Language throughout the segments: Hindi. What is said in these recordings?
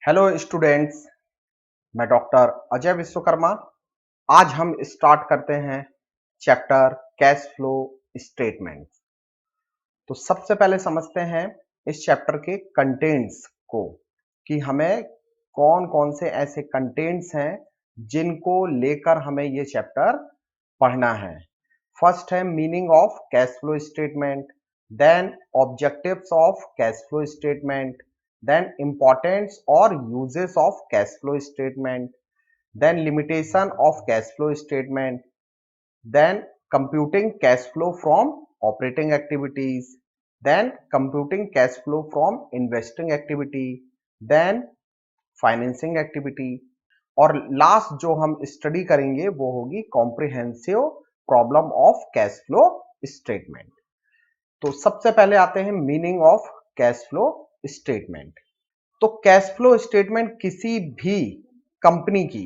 हेलो स्टूडेंट्स, मैं डॉक्टर अजय विश्वकर्मा। आज हम स्टार्ट करते हैं चैप्टर कैश फ्लो स्टेटमेंट। तो सबसे पहले समझते हैं इस चैप्टर के कंटेंट्स को कि हमें कौन कौन से ऐसे कंटेंट्स हैं जिनको लेकर हमें ये चैप्टर पढ़ना है। फर्स्ट है meaning of cash flow statement, then objectives of cash flow statement, then importance or uses of cash flow statement, then limitation of cash flow statement, then computing cash flow from operating activities, then computing cash flow from investing activity, then financing activity, और लास्ट जो हम स्टडी करेंगे वो होगी comprehensive problem of cash flow statement. तो सबसे पहले आते हैं meaning of cash flow statement. तो कैश फ्लो स्टेटमेंट किसी भी कंपनी की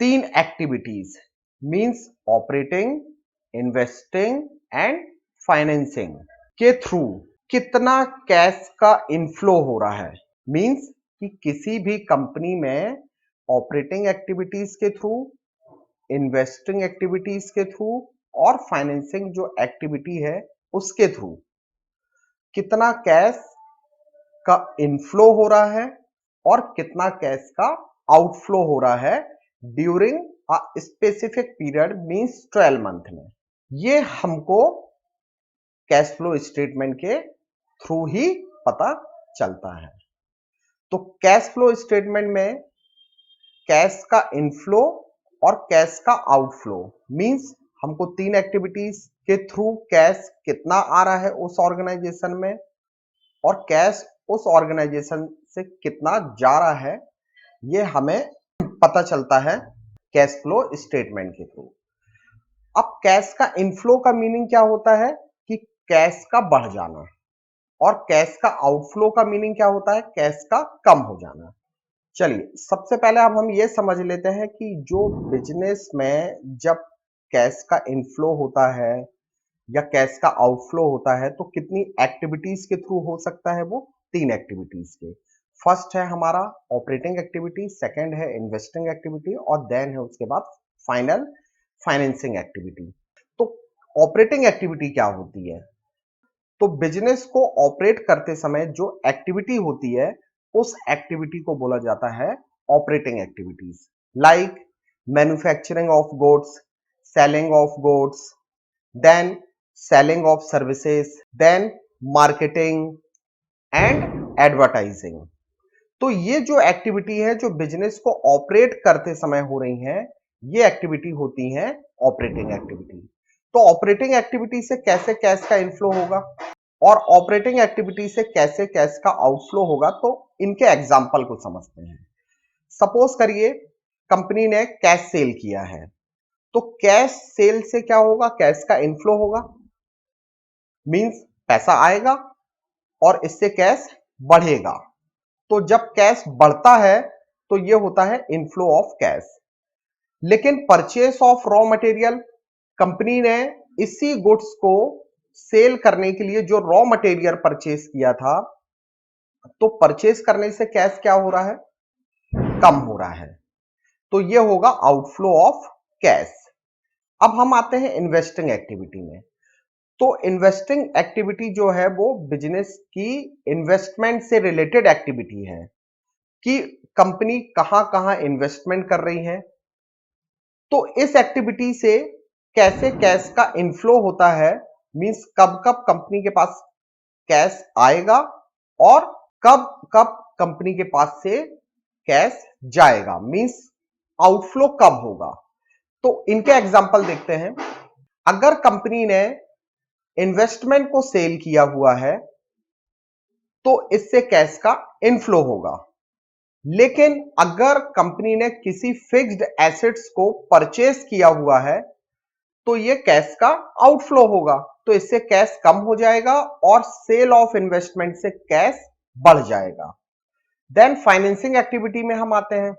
तीन activities means operating, investing and financing के थ्रू कितना कैश का इनफ्लो हो रहा है, मींस कि किसी भी कंपनी में ऑपरेटिंग एक्टिविटीज के थ्रू, इन्वेस्टिंग एक्टिविटीज के थ्रू और फाइनेंसिंग जो एक्टिविटी है उसके थ्रू कितना कैश का इनफ्लो हो रहा है और कितना कैश का आउटफ्लो हो रहा है during a specific period means 12 month में। ये हमको कैश फ्लो स्टेटमेंट के थ्रू ही पता चलता है। तो कैश फ्लो स्टेटमेंट में कैश का इनफ्लो और कैश का आउटफ्लो मींस हमको तीन एक्टिविटीज के थ्रू कैश कितना आ रहा है उस ऑर्गेनाइजेशन में और कैश उस ऑर्गेनाइजेशन से कितना जा रहा है, ये हमें पता चलता है कैश फ्लो स्टेटमेंट के थ्रू। अब कैश का इनफ्लो का मीनिंग क्या होता है कि कैश का बढ़ जाना, और कैश का आउटफ्लो का मीनिंग क्या होता है, कैश का कम हो जाना। चलिए सबसे पहले अब हम ये समझ लेते हैं कि जो बिजनेस में जब कैश का इनफ्लो होता है या कैश का आउटफ्लो होता है तो कितनी एक्टिविटीज के थ्रू हो सकता है, वो तीन एक्टिविटीज के। फर्स्ट है हमारा ऑपरेटिंग एक्टिविटी, सेकंड है इन्वेस्टिंग एक्टिविटी और देन है उसके बाद फाइनल फाइनेंसिंग एक्टिविटी। तो ऑपरेटिंग एक्टिविटी क्या होती है? तो बिजनेस को ऑपरेट करते समय जो एक्टिविटी होती है उस एक्टिविटी को बोला जाता है operating activities, like manufacturing of goods, selling of goods, then selling of services, then marketing and advertising. तो ये जो एक्टिविटी है जो बिजनेस को ऑपरेट करते समय हो रही है, ये एक्टिविटी होती है ऑपरेटिंग एक्टिविटी। तो ऑपरेटिंग एक्टिविटी से कैसे कैश का इनफ्लो होगा और ऑपरेटिंग एक्टिविटी से कैसे कैश का आउटफ्लो होगा, तो इनके एग्जाम्पल को समझते हैं। सपोज करिए कंपनी ने कैश सेल किया है, तो कैश सेल से क्या होगा, कैश का इनफ्लो होगा, मींस पैसा आएगा और इससे कैश बढ़ेगा। तो जब कैश बढ़ता है तो ये होता है इनफ्लो ऑफ कैश। लेकिन purchase of raw material, company ने इसी गुड्स को सेल करने के लिए जो रॉ मटेरियल परचेस किया था, तो परचेस करने से कैश क्या हो रहा है, कम हो रहा है, तो ये होगा आउटफ्लो ऑफ कैश। अब हम आते हैं इन्वेस्टिंग एक्टिविटी में। तो इन्वेस्टिंग एक्टिविटी जो है वो बिजनेस की इन्वेस्टमेंट से रिलेटेड एक्टिविटी है कि कंपनी कहां कहां इन्वेस्टमेंट कर रही है। तो इस एक्टिविटी से कैसे कैश का इनफ्लो होता है, मींस कब कब कंपनी के पास कैश आएगा और कब कब कंपनी के पास से कैश जाएगा, मींस आउटफ्लो कब होगा। तो इनके एग्जांपल देखते हैं। अगर कंपनी ने इन्वेस्टमेंट को सेल किया हुआ है तो इससे कैश का इनफ्लो होगा। लेकिन अगर कंपनी ने किसी फिक्स्ड एसेट्स को परचेस किया हुआ है तो यह कैश का आउटफ्लो होगा, तो इससे कैश कम हो जाएगा और सेल ऑफ इन्वेस्टमेंट से कैश बढ़ जाएगा। देन फाइनेंसिंग एक्टिविटी में हम आते हैं।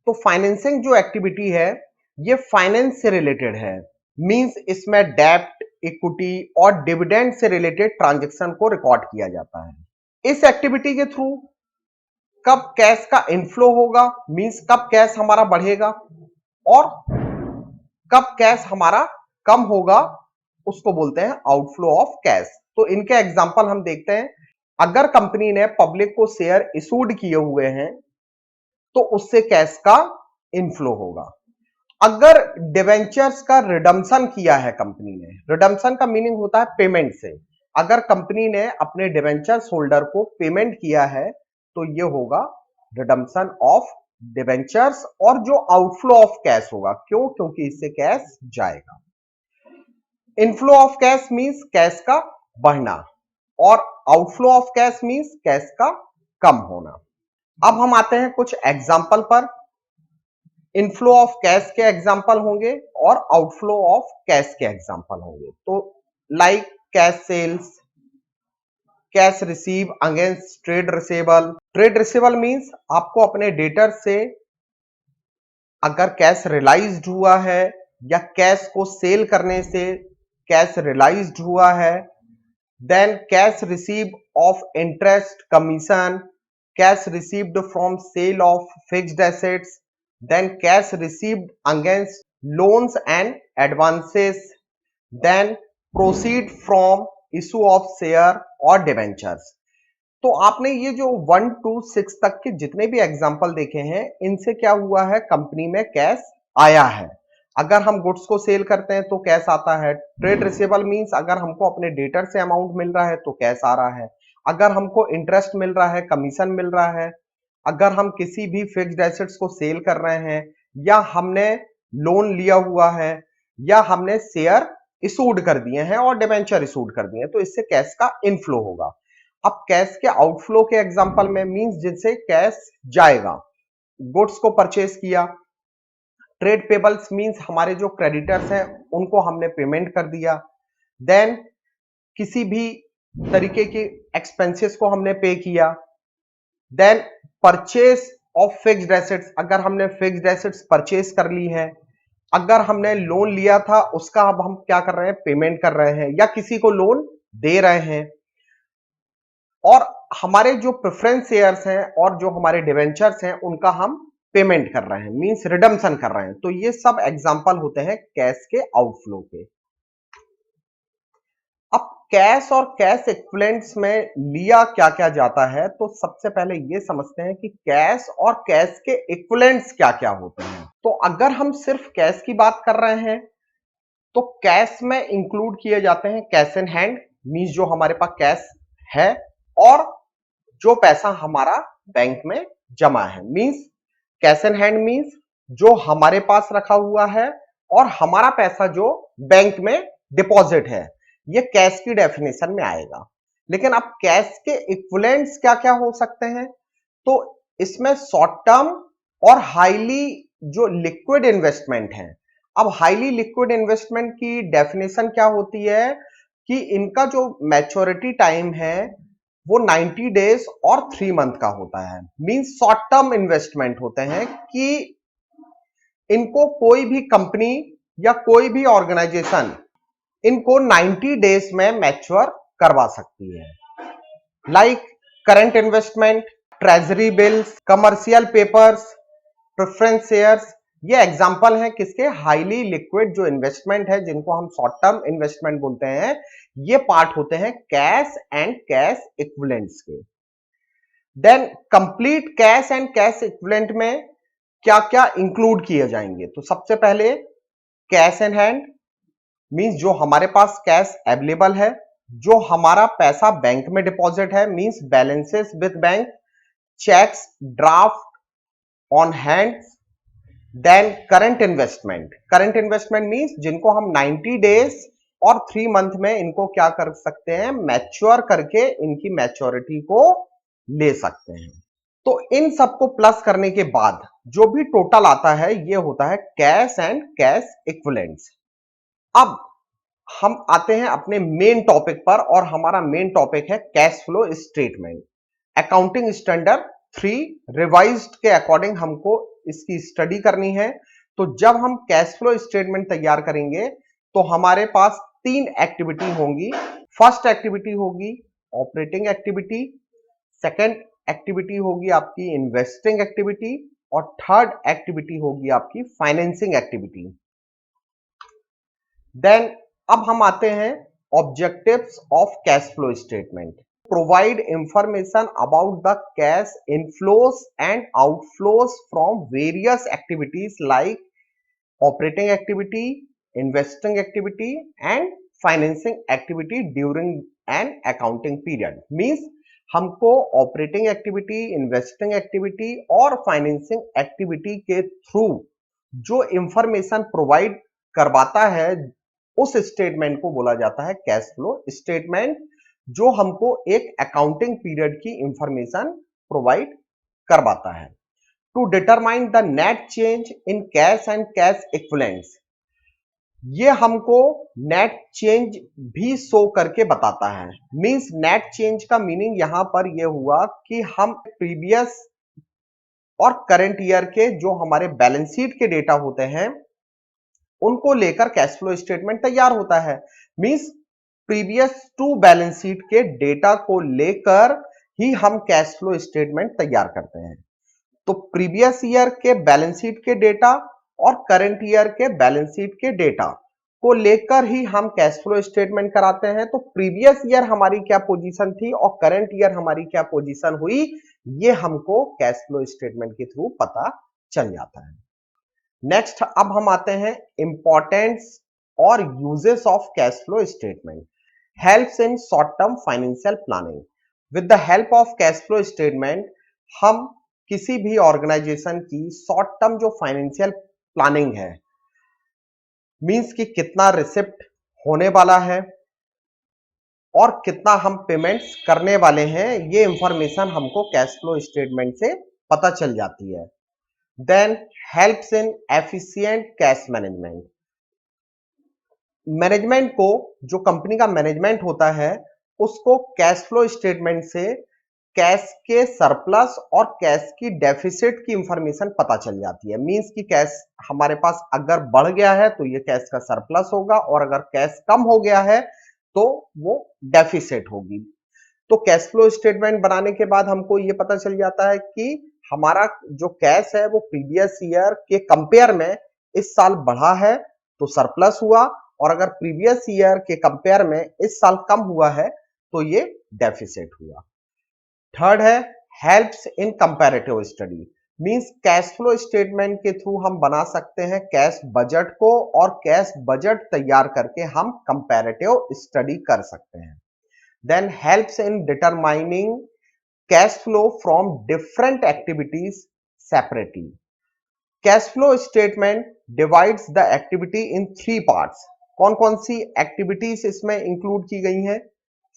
तो फाइनेंसिंग जो एक्टिविटी है ये फाइनेंस से रिलेटेड है, मींस इसमें डेब्ट, इक्विटी और डिविडेंड से रिलेटेड ट्रांजैक्शन को रिकॉर्ड किया जाता है। इस एक्टिविटी के थ्रू कब कैश का इनफ्लो होगा, मींस कब कैश हमारा बढ़ेगा, और कब कैश हमारा कम होगा, उसको बोलते हैं आउटफ्लो ऑफ कैश। तो इनके एग्जांपल हम देखते हैं। अगर कंपनी ने पब्लिक को शेयर इशूड किए हुए हैं तो उससे कैश का इनफ्लो होगा। अगर डिवेंचर्स का रिडम्पशन किया है कंपनी ने, रिडम्पशन का मीनिंग होता है पेमेंट से, अगर कंपनी ने अपने डिवेंचर्स होल्डर को पेमेंट किया है तो ये होगा रिडम्पशन ऑफ डिवेंचर्स, और जो आउटफ्लो ऑफ कैश होगा, क्यों, क्योंकि इससे कैश जाएगा। Inflow of cash means cash का बढ़ना, और outflow of cash means cash का कम होना। अब हम आते हैं कुछ एग्जाम्पल पर। इनफ्लो ऑफ कैश के एग्जाम्पल होंगे और आउटफ्लो ऑफ कैश के एग्जाम्पल होंगे। तो like cash sales, cash receive against trade receivable. Trade receivable means आपको अपने डेटर से अगर कैश रियलाइज्ड हुआ है या कैश को सेल करने से कैश रियलाइज्ड हुआ है। Then cash receive of interest commission, cash received from sale of fixed assets, then cash received against loans and advances, then proceed from issue of share और debentures। तो आपने ये जो 1 to 6 तक के जितने भी एग्जाम्पल देखे हैं, इनसे क्या हुआ है, कंपनी में कैश आया है। अगर हम गुड्स को सेल करते हैं तो कैश आता है। ट्रेड रिसीवेबल मींस अगर हमको अपने डेटर से अमाउंट मिल रहा है तो कैश आ रहा है। अगर हमको इंटरेस्ट मिल रहा है, कमीशन मिल रहा है, अगर हम किसी भी फिक्स्ड एसेट्स को सेल कर रहे हैं, या हमने लोन लिया हुआ है, या हमने शेयर इशूड कर दिए हैं और डिबेंचर इशूड कर दिए हैं, तो इससे कैश का इनफ्लो होगा। अब कैश के आउटफ्लो के एग्जांपल में मींस जिनसे कैश जाएगा, गुड्स को परचेस किया। ट्रेड पेबल्स मींस हमारे जो क्रेडिटर्स हैं उनको हमने पेमेंट कर दिया। देन किसी भी तरीके के एक्सपेंसेस को हमने पे किया। Then purchase of fixed assets, अगर हमने फिक्स्ड एसेट्स परचेस कर ली है, अगर हमने लोन लिया था उसका अब हम क्या कर रहे हैं, पेमेंट कर रहे हैं, या किसी को लोन दे रहे हैं, और हमारे जो प्रेफरेंस शेयर्स हैं और जो हमारे डिवेंचर्स हैं उनका हम पेमेंट कर रहे हैं, मींस रिडम्पशन कर रहे हैं। तो ये सब एग्जांपल होते हैं कैश के आउटफ्लो के। अब कैश और कैश इक्विवेलेंट्स में लिया क्या क्या जाता है, तो सबसे पहले ये समझते हैं कि कैश और कैश के इक्विवेलेंट्स क्या क्या होते हैं। तो अगर हम सिर्फ कैश की बात कर रहे हैं तो कैश में इंक्लूड किए जाते हैं कैश इन हैंड, मींस जो हमारे पास कैश है और जो पैसा हमारा बैंक में जमा है, means cash in hand means जो हमारे पास रखा हुआ है और हमारा पैसा जो बैंक में डिपॉजिट है, ये कैश की डेफिनेशन में आएगा। लेकिन अब कैश के इक्विवेलेंट्स क्या क्या हो सकते हैं, तो इसमें शॉर्ट टर्म और हाईली जो लिक्विड इन्वेस्टमेंट है। अब हाईली लिक्विड इन्वेस्टमेंट की डेफिनेशन क्या होती है कि इनका जो मैच्योरिटी टाइम है वो 90 डेज और 3 मंथ का होता है, मींस शॉर्ट टर्म इन्वेस्टमेंट होते हैं कि इनको कोई भी कंपनी या कोई भी ऑर्गेनाइजेशन इनको 90 डेज में मैच्योर करवा सकती है। Like current investment, treasury bills, commercial papers, preference shares, ये एग्जांपल हैं किसके, हाईली लिक्विड जो इन्वेस्टमेंट है जिनको हम शॉर्ट टर्म इन्वेस्टमेंट बोलते हैं। ये पार्ट होते हैं कैश एंड कैश इक्विवेलेंट्स के। Then complete cash and cash equivalent में क्या क्या इंक्लूड किए जाएंगे, तो सबसे पहले कैश इन हैंड मींस जो हमारे पास कैश अवेलेबल है, जो हमारा पैसा बैंक में डिपॉजिट है, means balances with bank, cheques, draft on hand. Then current investment means जिनको हम 90 डेज और 3 मंथ में इनको क्या कर सकते हैं, मैच्योर करके इनकी मैच्योरिटी को ले सकते हैं। तो इन सबको प्लस करने के बाद जो भी टोटल आता है ये होता है कैश एंड कैश इक्विवेलेंट्स। अब हम आते हैं अपने मेन टॉपिक पर, और हमारा मेन टॉपिक है cash flow statement. Accounting standard 3 revised के अकॉर्डिंग हमको इसकी स्टडी करनी है। तो जब हम कैश फ्लो स्टेटमेंट तैयार करेंगे तो हमारे पास 3 एक्टिविटी होंगी। फर्स्ट एक्टिविटी होगी ऑपरेटिंग एक्टिविटी, सेकंड एक्टिविटी होगी आपकी इन्वेस्टिंग एक्टिविटी और थर्ड एक्टिविटी होगी आपकी फाइनेंसिंग एक्टिविटी। देन अब हम आते हैं objectives of cash flow statement. Provide information about the cash inflows and outflows from various activities like operating activity, investing activity and financing activity during an accounting period. Means हमको ऑपरेटिंग एक्टिविटी, इन्वेस्टिंग एक्टिविटी और फाइनेंसिंग एक्टिविटी के थ्रू जो इंफॉर्मेशन प्रोवाइड करवाता है उस स्टेटमेंट को बोला जाता है कैश फ्लो स्टेटमेंट, जो हमको एक अकाउंटिंग पीरियड की इंफॉर्मेशन प्रोवाइड करवाता है। To determine the net change in cash and cash equivalents, ये हमको नेट चेंज भी शो करके बताता है। मींस नेट चेंज का मीनिंग यहां पर यह हुआ कि हम प्रीवियस और करंट ईयर के जो हमारे बैलेंस शीट के डेटा होते हैं उनको लेकर कैश फ्लो स्टेटमेंट तैयार होता है। Means previous to balance sheet के डेटा को लेकर ही हम कैश फ्लो स्टेटमेंट तैयार करते हैं। तो प्रीवियस ईयर के बैलेंस शीट के डेटा और करंट ईयर के बैलेंस शीट के डेटा को लेकर ही हम कैश फ्लो स्टेटमेंट कराते हैं। तो प्रीवियस ईयर हमारी क्या पोजीशन थी और करंट ईयर हमारी क्या पोजीशन हुई, ये हमको कैश फ्लो स्टेटमेंट के थ्रू पता चल जाता है। नेक्स्ट अब हम आते हैं इंपॉर्टेंस और uses of cash flow statement. Helps in short term financial planning. With the help of cash flow statement हम किसी भी ऑर्गेनाइजेशन की शॉर्ट टर्म जो फाइनेंशियल प्लानिंग है, मींस कि कितना रिसिप्ट होने वाला है और कितना हम पेमेंट्स करने वाले हैं, ये इंफॉर्मेशन हमको कैश फ्लो स्टेटमेंट से पता चल जाती है। Then helps in efficient cash management. Management को, जो कंपनी का मैनेजमेंट होता है, उसको कैश फ्लो स्टेटमेंट से कैश के सरप्लस और कैश की डेफिसिट की इंफॉर्मेशन पता चल जाती है। मींस कि कैश हमारे पास अगर बढ़ गया है तो ये कैश का सरप्लस होगा और अगर कैश कम हो गया है तो वो डेफिसिट होगी। तो कैश फ्लो स्टेटमेंट बनाने के बाद हमको ये पता चल जाता है कि हमारा जो कैश है वो प्रीवियस ईयर के कंपेयर में इस साल बढ़ा है तो सरप्लस हुआ, और अगर प्रीवियस ईयर के कंपेयर में इस साल कम हुआ है तो ये डेफिसिट हुआ। थर्ड है helps in comparative study. Means cash flow statement के थ्रू हम बना सकते हैं कैश बजट को, और कैश बजट तैयार करके हम कंपैरेटिव स्टडी कर सकते हैं। Then helps in determining cash flow from different activities separately. Cash flow statement divides the activity in 3 parts. कौन कौन सी एक्टिविटीज इसमें इंक्लूड की गई हैं?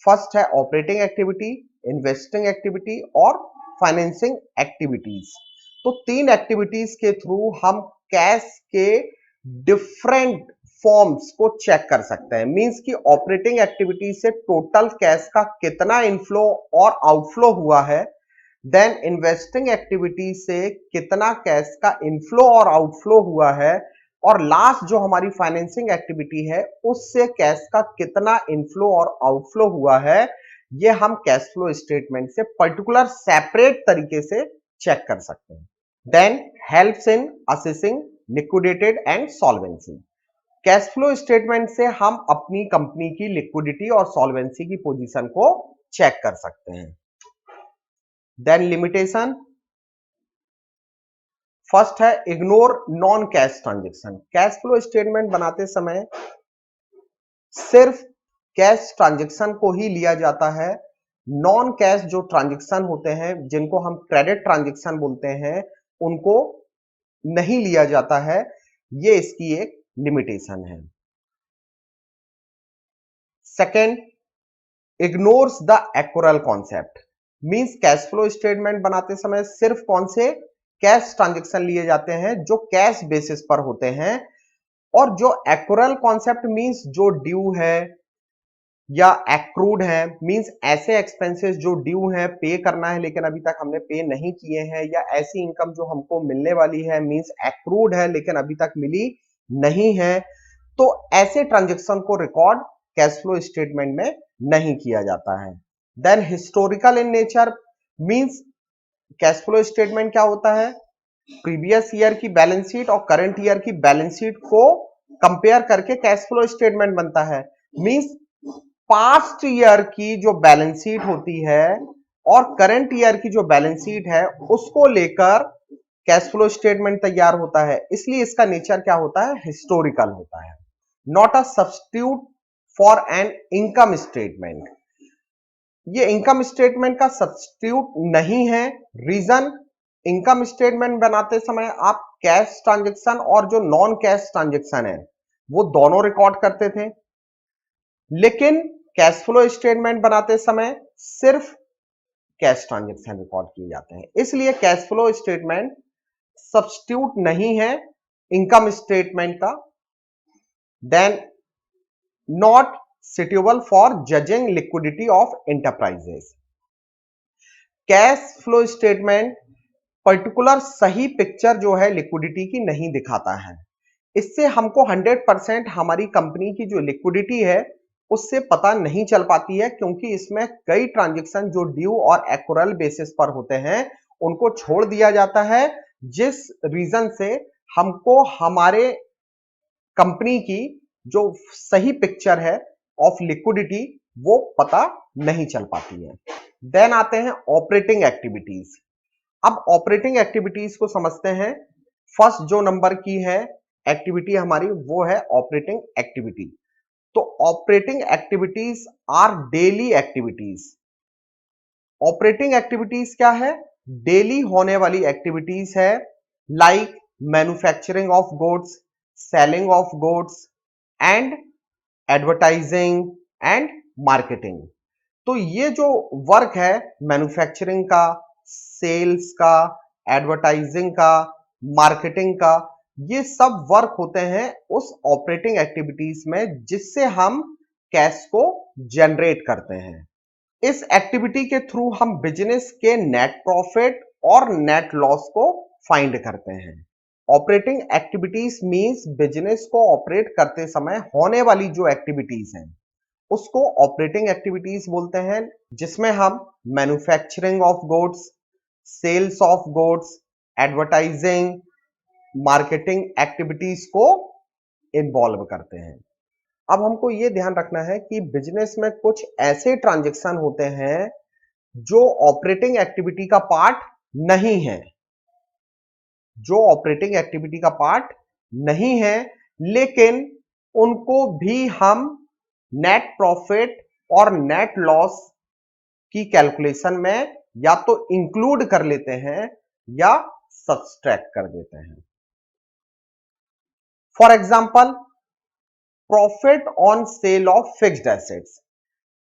फर्स्ट है ऑपरेटिंग एक्टिविटी, इन्वेस्टिंग एक्टिविटी और फाइनेंसिंग एक्टिविटीज। तो 3 एक्टिविटीज के थ्रू हम कैश के डिफरेंट फॉर्म्स को चेक कर सकते हैं। मींस कि ऑपरेटिंग एक्टिविटी से टोटल कैश का कितना इनफ्लो और आउटफ्लो हुआ है, देन इन्वेस्टिंग एक्टिविटी से कितना कैश का इनफ्लो और आउटफ्लो हुआ है, और लास्ट जो हमारी फाइनेंसिंग एक्टिविटी है उससे कैश का कितना इनफ्लो और आउटफ्लो हुआ है, ये हम कैश फ्लो स्टेटमेंट से पर्टिकुलर सेपरेट तरीके से चेक कर सकते हैं। Then helps in assessing liquidated and solvency. Cash flow statement से हम अपनी कंपनी की लिक्विडिटी और सॉल्वेंसी की पोजीशन को चेक कर सकते हैं। Then limitation. फर्स्ट है ignore non cash transaction. Cash flow statement बनाते समय सिर्फ कैश ट्रांजेक्शन को ही लिया जाता है। नॉन कैश जो ट्रांजेक्शन होते हैं, जिनको हम क्रेडिट ट्रांजेक्शन बोलते हैं, उनको नहीं लिया जाता है। ये इसकी एक लिमिटेशन है। Second, ignores the accrual concept. Means cash flow statement बनाते समय सिर्फ कौन से कैश ट्रांजेक्शन लिए जाते हैं जो कैश बेसिस पर होते हैं, और जो एक्रूअल कॉन्सेप्ट मींस जो ड्यू है या एक्रूड है, मींस ऐसे एक्सपेंसेस जो ड्यू है, पे करना है लेकिन अभी तक हमने पे नहीं किए हैं, या ऐसी इनकम जो हमको मिलने वाली है, मींस एक्रूड है लेकिन अभी तक मिली नहीं है, तो ऐसे ट्रांजेक्शन को रिकॉर्ड कैश फ्लो स्टेटमेंट में नहीं किया जाता है। Then historical in nature. Means cash flow statement क्या होता है? प्रीवियस ईयर की बैलेंस शीट और करंट ईयर की बैलेंस शीट को कंपेयर करके कैश फ्लो स्टेटमेंट बनता है। मींस पास्ट ईयर की जो बैलेंस शीट होती है और करंट ईयर की जो बैलेंस शीट है उसको लेकर कैश फ्लो स्टेटमेंट तैयार होता है। इसलिए इसका नेचर क्या होता है? हिस्टोरिकल होता है, not a substitute for an income statement. ये इनकम स्टेटमेंट का सब्स्टिट्यूट नहीं है। रीजन, इनकम स्टेटमेंट बनाते समय आप कैश ट्रांजैक्शन और जो नॉन कैश ट्रांजैक्शन है वो दोनों रिकॉर्ड करते थे, लेकिन कैश फ्लो स्टेटमेंट बनाते समय सिर्फ कैश ट्रांजैक्शन रिकॉर्ड किए जाते हैं। इसलिए कैश फ्लो स्टेटमेंट सब्स्टिट्यूट नहीं है इनकम स्टेटमेंट का, then not suitable for judging liquidity of enterprises. Cash flow statement particular सही पिक्चर जो है लिक्विडिटी की नहीं दिखाता है। इससे हमको 100% हमारी कंपनी की जो लिक्विडिटी है उससे पता नहीं चल पाती है, क्योंकि इसमें कई ट्रांजैक्शन जो ड्यू और एक्यूरल बेसिस पर होते हैं उनको छोड़ दिया जाता है, जिस रीजन से हमको हमारे कंपनी की जो सही पिक्चर है ऑफ लिक्विडिटी वो पता नहीं चल पाती है। देन आते हैं ऑपरेटिंग एक्टिविटीज। अब ऑपरेटिंग एक्टिविटीज को समझते हैं। फर्स्ट जो नंबर की है एक्टिविटी हमारी वो है ऑपरेटिंग एक्टिविटी। तो operating activities are daily activities. Operating activities क्या है? डेली होने वाली एक्टिविटीज है, like manufacturing of goods, selling of goods and advertising and marketing. तो ये जो वर्क है मैन्युफैक्चरिंग का, सेल्स का, एडवर्टाइजिंग का, मार्केटिंग का, ये सब वर्क होते हैं उस ऑपरेटिंग एक्टिविटीज में जिससे हम कैश को जनरेट करते हैं। इस एक्टिविटी के थ्रू हम बिजनेस के नेट प्रॉफिट और नेट लॉस को फाइंड करते हैं। ऑपरेटिंग एक्टिविटीज मींस बिजनेस को ऑपरेट करते समय होने वाली जो एक्टिविटीज हैं उसको ऑपरेटिंग एक्टिविटीज बोलते हैं, जिसमें हम manufacturing of goods, sales of goods, advertising, marketing activities को इन्वॉल्व करते हैं। अब हमको यह ध्यान रखना है कि बिजनेस में कुछ ऐसे ट्रांजैक्शन होते हैं जो ऑपरेटिंग एक्टिविटी का पार्ट नहीं है, जो ऑपरेटिंग एक्टिविटी का पार्ट नहीं है, लेकिन उनको भी हम नेट प्रॉफिट और नेट लॉस की कैलकुलेशन में या तो इंक्लूड कर लेते हैं या सब्सट्रैक्ट कर देते हैं। For example, profit on sale of fixed assets.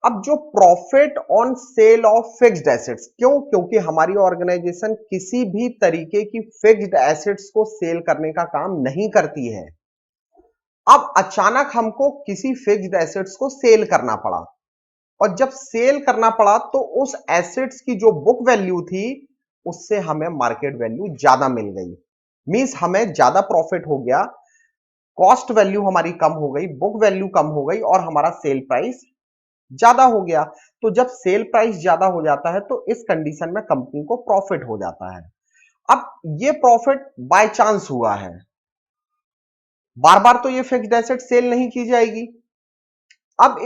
अब जो profit on sale of fixed assets, क्योंकि हमारी ऑर्गेनाइजेशन किसी भी तरीके की फिक्स्ड एसेट्स को सेल करने का काम नहीं करती है। अब अचानक हमको किसी फिक्स्ड एसेट्स को सेल करना पड़ा, और जब सेल करना पड़ा तो उस एसेट्स की जो बुक वैल्यू थी उससे हमें मार्केट वैल्यू ज्यादा मिल गई। मींस हमें ज्यादा प्रॉफिट हो गया, कॉस्ट वैल्यू हमारी कम हो गई, बुक वैल्यू कम हो गई और हमारा सेल प्राइस ज्यादा हो गया। तो जब सेल प्राइस ज्यादा हो जाता है तो इस कंडीशन में कंपनी को प्रॉफिट हो जाता है। अब ये प्रॉफिट बाय चांस हुआ है, बार बार तो ये फिक्स्ड एसेट सेल नहीं की जाएगी। अब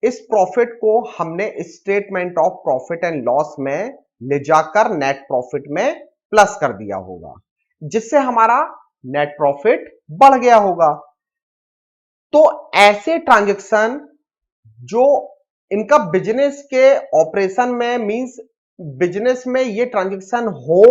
इस प्रॉफिट को हमने statement of profit and loss में ले जाकर नेट प्रॉफिट में प्लस कर दिया होगा, जिससे हमारा नेट प्रॉफिट बढ़ गया होगा। तो ऐसे ट्रांजैक्शन जो इनका बिजनेस के ऑपरेशन में, मींस बिजनेस में ये ट्रांजैक्शन हो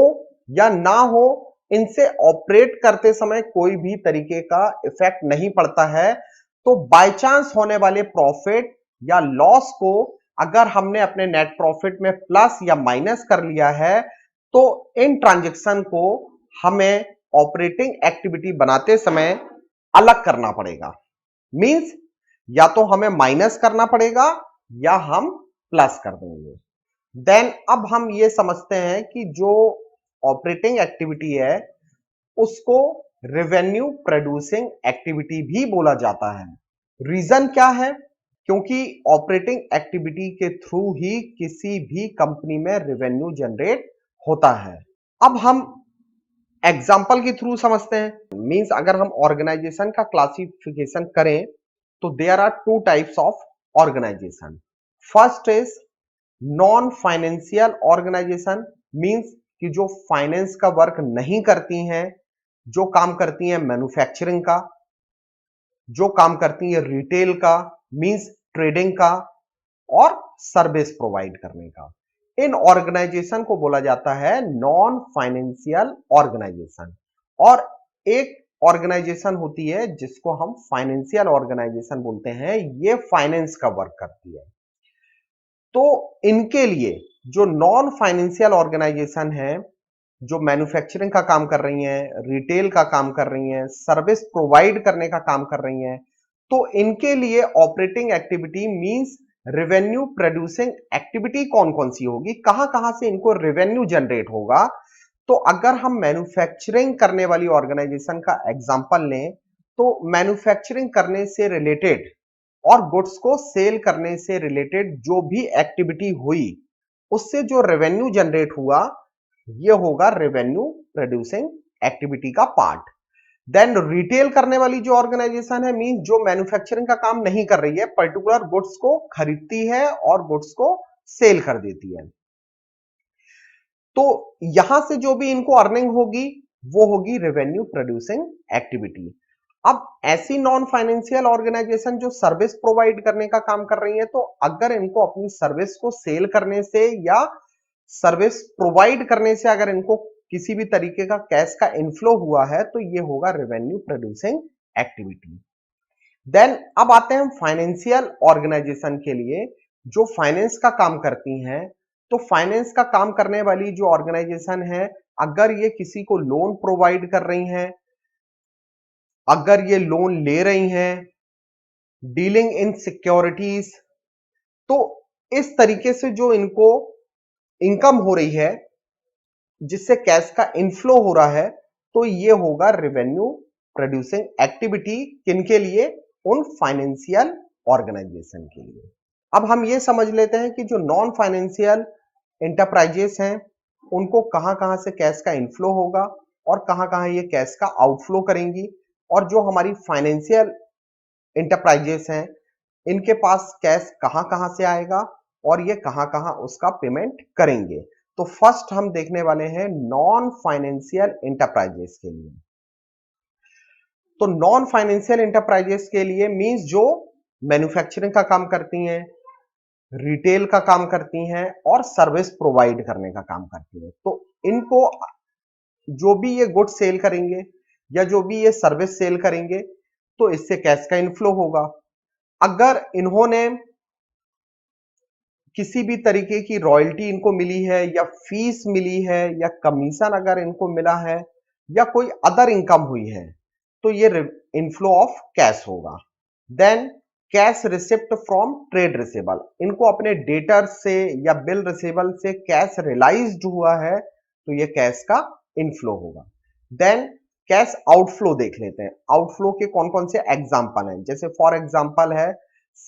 या ना हो, इनसे ऑपरेट करते समय कोई भी तरीके का इफेक्ट नहीं पड़ता है। तो बाय चांस होने वाले प्रॉफिट या लॉस को अगर हमने अपने नेट प्रॉफिट में प्लस या माइनस कर लिया है तो इन ट्रांजैक्शन को हमें ऑपरेटिंग एक्टिविटी बनाते समय अलग करना पड़ेगा। मींस या तो हमें माइनस करना पड़ेगा या हम प्लस कर देंगे। देन अब हम ये समझते हैं कि जो ऑपरेटिंग एक्टिविटी है उसको रेवेन्यू प्रोड्यूसिंग एक्टिविटी भी बोला जाता है। रीजन क्या है? क्योंकि ऑपरेटिंग एक्टिविटी के थ्रू ही किसी भी कंपनी में रेवेन्यू जनरेट होता है। अब हम एग्जाम्पल के थ्रू समझते हैं। मींस अगर हम ऑर्गेनाइजेशन का क्लासिफिकेशन करें तो there are two types of organisation. First is non financial organisation, means कि जो फाइनेंस का वर्क नहीं करती हैं, जो काम करती हैं मैन्युफैक्चरिंग का, जो काम करती है रिटेल का, मींस ट्रेडिंग का, और सर्विस प्रोवाइड करने का। इन ऑर्गेनाइजेशन को बोला जाता है नॉन फाइनेंशियल ऑर्गेनाइजेशन। और एक ऑर्गेनाइजेशन होती है जिसको हम फाइनेंशियल ऑर्गेनाइजेशन बोलते हैं, ये फाइनेंस का वर्क करती है। तो इनके लिए जो नॉन फाइनेंशियल ऑर्गेनाइजेशन है, जो मैन्युफैक्चरिंग का काम कर रही हैं, रिटेल का काम कर रही हैं, सर्विस प्रोवाइड करने का काम कर रही हैं, तो इनके लिए operating activity means revenue producing activity कौन कौन सी होगी, कहां से इनको रेवेन्यू जनरेट होगा। तो अगर हम मैन्युफैक्चरिंग करने वाली ऑर्गेनाइजेशन का एग्जांपल लें, तो मैन्युफैक्चरिंग करने से रिलेटेड और गुड्स को सेल करने से रिलेटेड जो भी एक्टिविटी हुई, उससे जो रेवेन्यू जनरेट हुआ, ये होगा रेवेन्यू प्रोड्यूसिंग एक्टिविटी का पार्ट। देन रिटेल करने वाली जो ऑर्गेनाइजेशन है, मीन जो मैन्युफैक्चरिंग का काम नहीं कर रही है, पर्टिकुलर गुड्स को खरीदती है और गुड्स को सेल कर देती है, तो यहां से जो भी इनको अर्निंग होगी वो होगी रेवेन्यू प्रोड्यूसिंग एक्टिविटी। अब ऐसी नॉन फाइनेंशियल ऑर्गेनाइजेशन जो सर्विस प्रोवाइड करने का काम कर रही है, तो अगर इनको अपनी सर्विस को सेल करने से या सर्विस प्रोवाइड करने से अगर इनको किसी भी तरीके का कैश का इनफ्लो हुआ है, तो ये होगा रेवेन्यू प्रोड्यूसिंग एक्टिविटी। देन अब आते हैं हम फाइनेंशियल ऑर्गेनाइजेशन के लिए, जो फाइनेंस का काम करती हैं। तो फाइनेंस का काम करने वाली जो ऑर्गेनाइजेशन है, अगर ये किसी को लोन प्रोवाइड कर रही हैं, अगर ये लोन ले रही हैं, डीलिंग इन सिक्योरिटीज, तो इस तरीके से जो इनको इनकम हो रही है, जिससे कैश का इनफ्लो हो रहा है, तो ये होगा रेवेन्यू प्रोड्यूसिंग एक्टिविटी। किनके लिए? उन फाइनेंशियल ऑर्गेनाइजेशन के लिए। अब हम ये समझ लेते हैं कि जो नॉन फाइनेंशियल इंटरप्राइजेस हैं, उनको कहां से कैश का इनफ्लो होगा और कहां ये कैश का आउटफ्लो करेंगी, और जो हमारी फाइनेंशियल इंटरप्राइजेस हैं, इनके पास कैश कहां से आएगा और ये कहां उसका पेमेंट करेंगे। तो फर्स्ट हम देखने वाले हैं नॉन फाइनेंशियल इंटरप्राइजेस के लिए। तो नॉन फाइनेंशियल इंटरप्राइजेस के लिए मींस जो मैन्युफैक्चरिंग का काम करती हैं, रिटेल का काम करती हैं और सर्विस प्रोवाइड करने का काम करती हैं, तो इनको जो भी ये गुड सेल करेंगे या जो भी ये सर्विस सेल करेंगे, तो इससे कैश का इनफ्लो होगा। अगर इन्होंने किसी भी तरीके की रॉयल्टी इनको मिली है या फीस मिली है या कमीशन अगर इनको मिला है या कोई अदर इनकम हुई है, तो ये इनफ्लो ऑफ कैश होगा। Then cash receipt from trade receivable, इनको अपने डेटर से या बिल रिसेबल से कैश रियलाइज्ड हुआ है, तो ये कैश का इनफ्लो होगा। देन कैश आउटफ्लो देख लेते हैं। आउटफ्लो के कौन कौन से एग्जांपल हैं, जैसे फॉर एग्जांपल है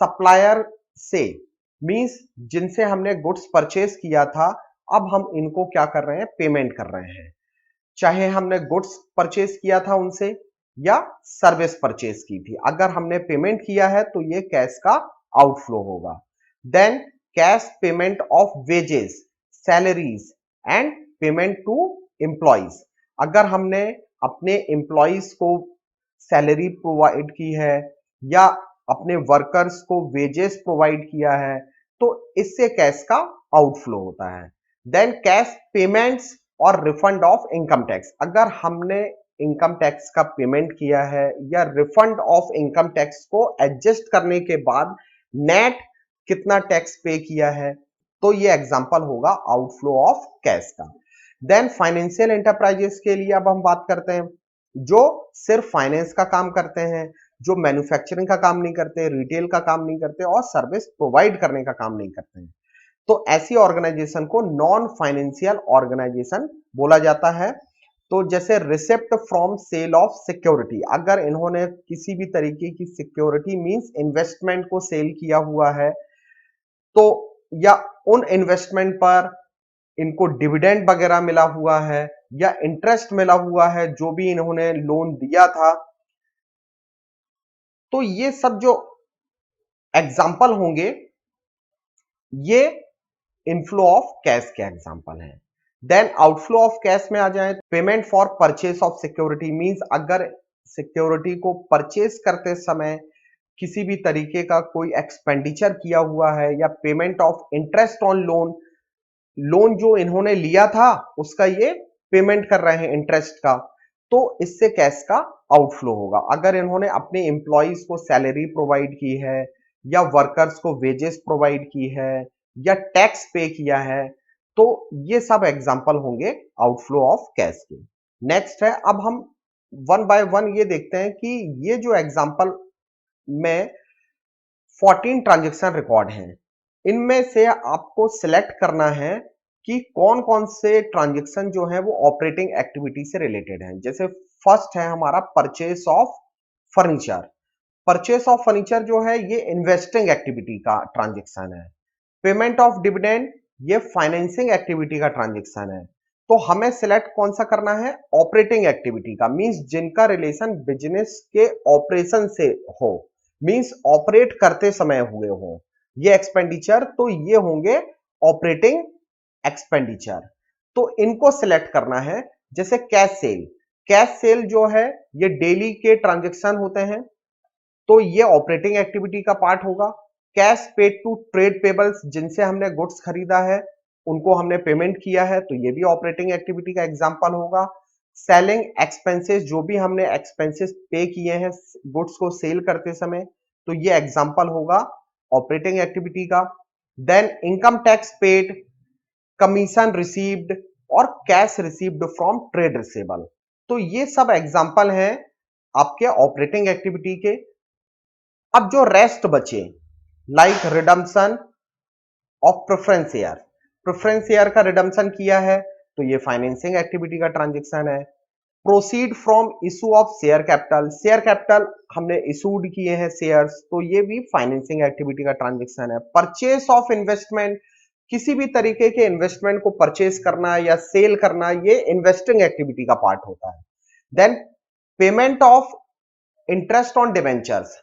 सप्लायर से, मींस जिनसे हमने गुड्स परचेज किया था, अब हम इनको क्या कर रहे हैं, पेमेंट कर रहे हैं। चाहे हमने गुड्स परचेज किया था उनसे या सर्विस परचेज की थी, अगर हमने पेमेंट किया है तो ये कैश का आउटफ्लो होगा। Then cash payment of wages, salaries and payment to employees, अगर हमने अपने एम्प्लॉइज को सैलरी प्रोवाइड की है या अपने वर्कर्स को वेजेस प्रोवाइड किया है, तो इससे कैश का आउटफ्लो होता है। देन कैश पेमेंट्स और रिफंड ऑफ इनकम टैक्स, अगर हमने इनकम टैक्स का पेमेंट किया है या रिफंड ऑफ इनकम टैक्स को एडजस्ट करने के बाद नेट कितना टैक्स पे किया है, तो ये एग्जांपल होगा आउटफ्लो ऑफ कैश का। देन फाइनेंशियल एंटरप्राइजेस के लिए अब हम बात करते हैं, जो सिर्फ फाइनेंस का काम करते हैं, जो मैन्युफैक्चरिंग का काम नहीं करते, रिटेल का काम नहीं करते और सर्विस प्रोवाइड करने का काम नहीं करते हैं, तो ऐसी ऑर्गेनाइजेशन को नॉन फाइनेंशियल ऑर्गेनाइजेशन बोला जाता है। तो जैसे receipt from sale of security, अगर इन्होंने किसी भी तरीके की सिक्योरिटी मींस इन्वेस्टमेंट को सेल किया हुआ है, तो या उन इन्वेस्टमेंट पर इनको डिविडेंड वगैरह मिला हुआ है या इंटरेस्ट मिला हुआ है जो भी इन्होंने लोन दिया था, तो ये सब जो एग्जाम्पल होंगे ये इनफ्लो ऑफ कैश के एग्जाम्पल हैं। देन आउटफ्लो ऑफ कैश में आ जाए, payment for purchase of security means अगर सिक्योरिटी को परचेस करते समय किसी भी तरीके का कोई एक्सपेंडिचर किया हुआ है या payment of interest on loan, loan जो इन्होंने लिया था उसका ये पेमेंट कर रहे हैं इंटरेस्ट का, तो इससे कैश का आउटफ्लो होगा। अगर इन्होंने अपने एम्प्लॉइज को सैलरी प्रोवाइड की है या वर्कर्स को वेजेस प्रोवाइड की है या टैक्स पे किया है, तो ये सब एग्जांपल होंगे आउटफ्लो ऑफ कैश के। नेक्स्ट है, अब हम वन बाय वन ये देखते हैं कि ये जो एग्जांपल में 14 ट्रांजैक्शन रिकॉर्ड हैं, इनमें से आपको सिलेक्ट करना है कि कौन कौन से ट्रांजैक्शन जो है वो ऑपरेटिंग एक्टिविटी से रिलेटेड हैं। जैसे फर्स्ट है हमारा purchase of furniture. Purchase of furniture जो है ये इन्वेस्टिंग एक्टिविटी का ट्रांजैक्शन है। पेमेंट ऑफ डिविडेंड ये फाइनेंसिंग एक्टिविटी का ट्रांजैक्शन है। तो हमें सिलेक्ट कौन सा करना है, ऑपरेटिंग एक्टिविटी का, मींस जिनका रिलेशन बिजनेस के ऑपरेशन से हो, मींस ऑपरेट करते समय हुए हो ये एक्सपेंडिचर, तो ये होंगे ऑपरेटिंग एक्सपेंडिचर। तो इनको सिलेक्ट करना है। जैसे कैश सेल, कैश सेल जो है ये डेली के ट्रांजैक्शन होते हैं, तो ये ऑपरेटिंग एक्टिविटी का पार्ट होगा। Cash paid to trade payables, जिनसे हमने गुड्स खरीदा है उनको हमने पेमेंट किया है, तो ये भी ऑपरेटिंग एक्टिविटी का एग्जांपल होगा। सेलिंग एक्सपेंसेस, जो भी हमने एक्सपेंसेस पे किए हैं गुड्स को सेल करते समय, तो ये एग्जांपल होगा ऑपरेटिंग एक्टिविटी का। Then income tax paid, commission received और cash received from trade receivable, तो ये सब एग्जांपल हैं आपके ऑपरेटिंग एक्टिविटी के। अब जो रेस्ट बचे, like redemption of preference share, preference share का रिडम्पशन किया है तो ये फाइनेंसिंग एक्टिविटी का ट्रांजैक्शन है। Proceed from issue of share capital, share capital हमने इशूड किए हैं शेयर्स, तो ये भी फाइनेंसिंग एक्टिविटी का ट्रांजैक्शन है। परचेस ऑफ इन्वेस्टमेंट, किसी भी तरीके के इन्वेस्टमेंट को परचेस करना या सेल करना, ये इन्वेस्टिंग एक्टिविटी का पार्ट होता है। Then payment of interest on debentures,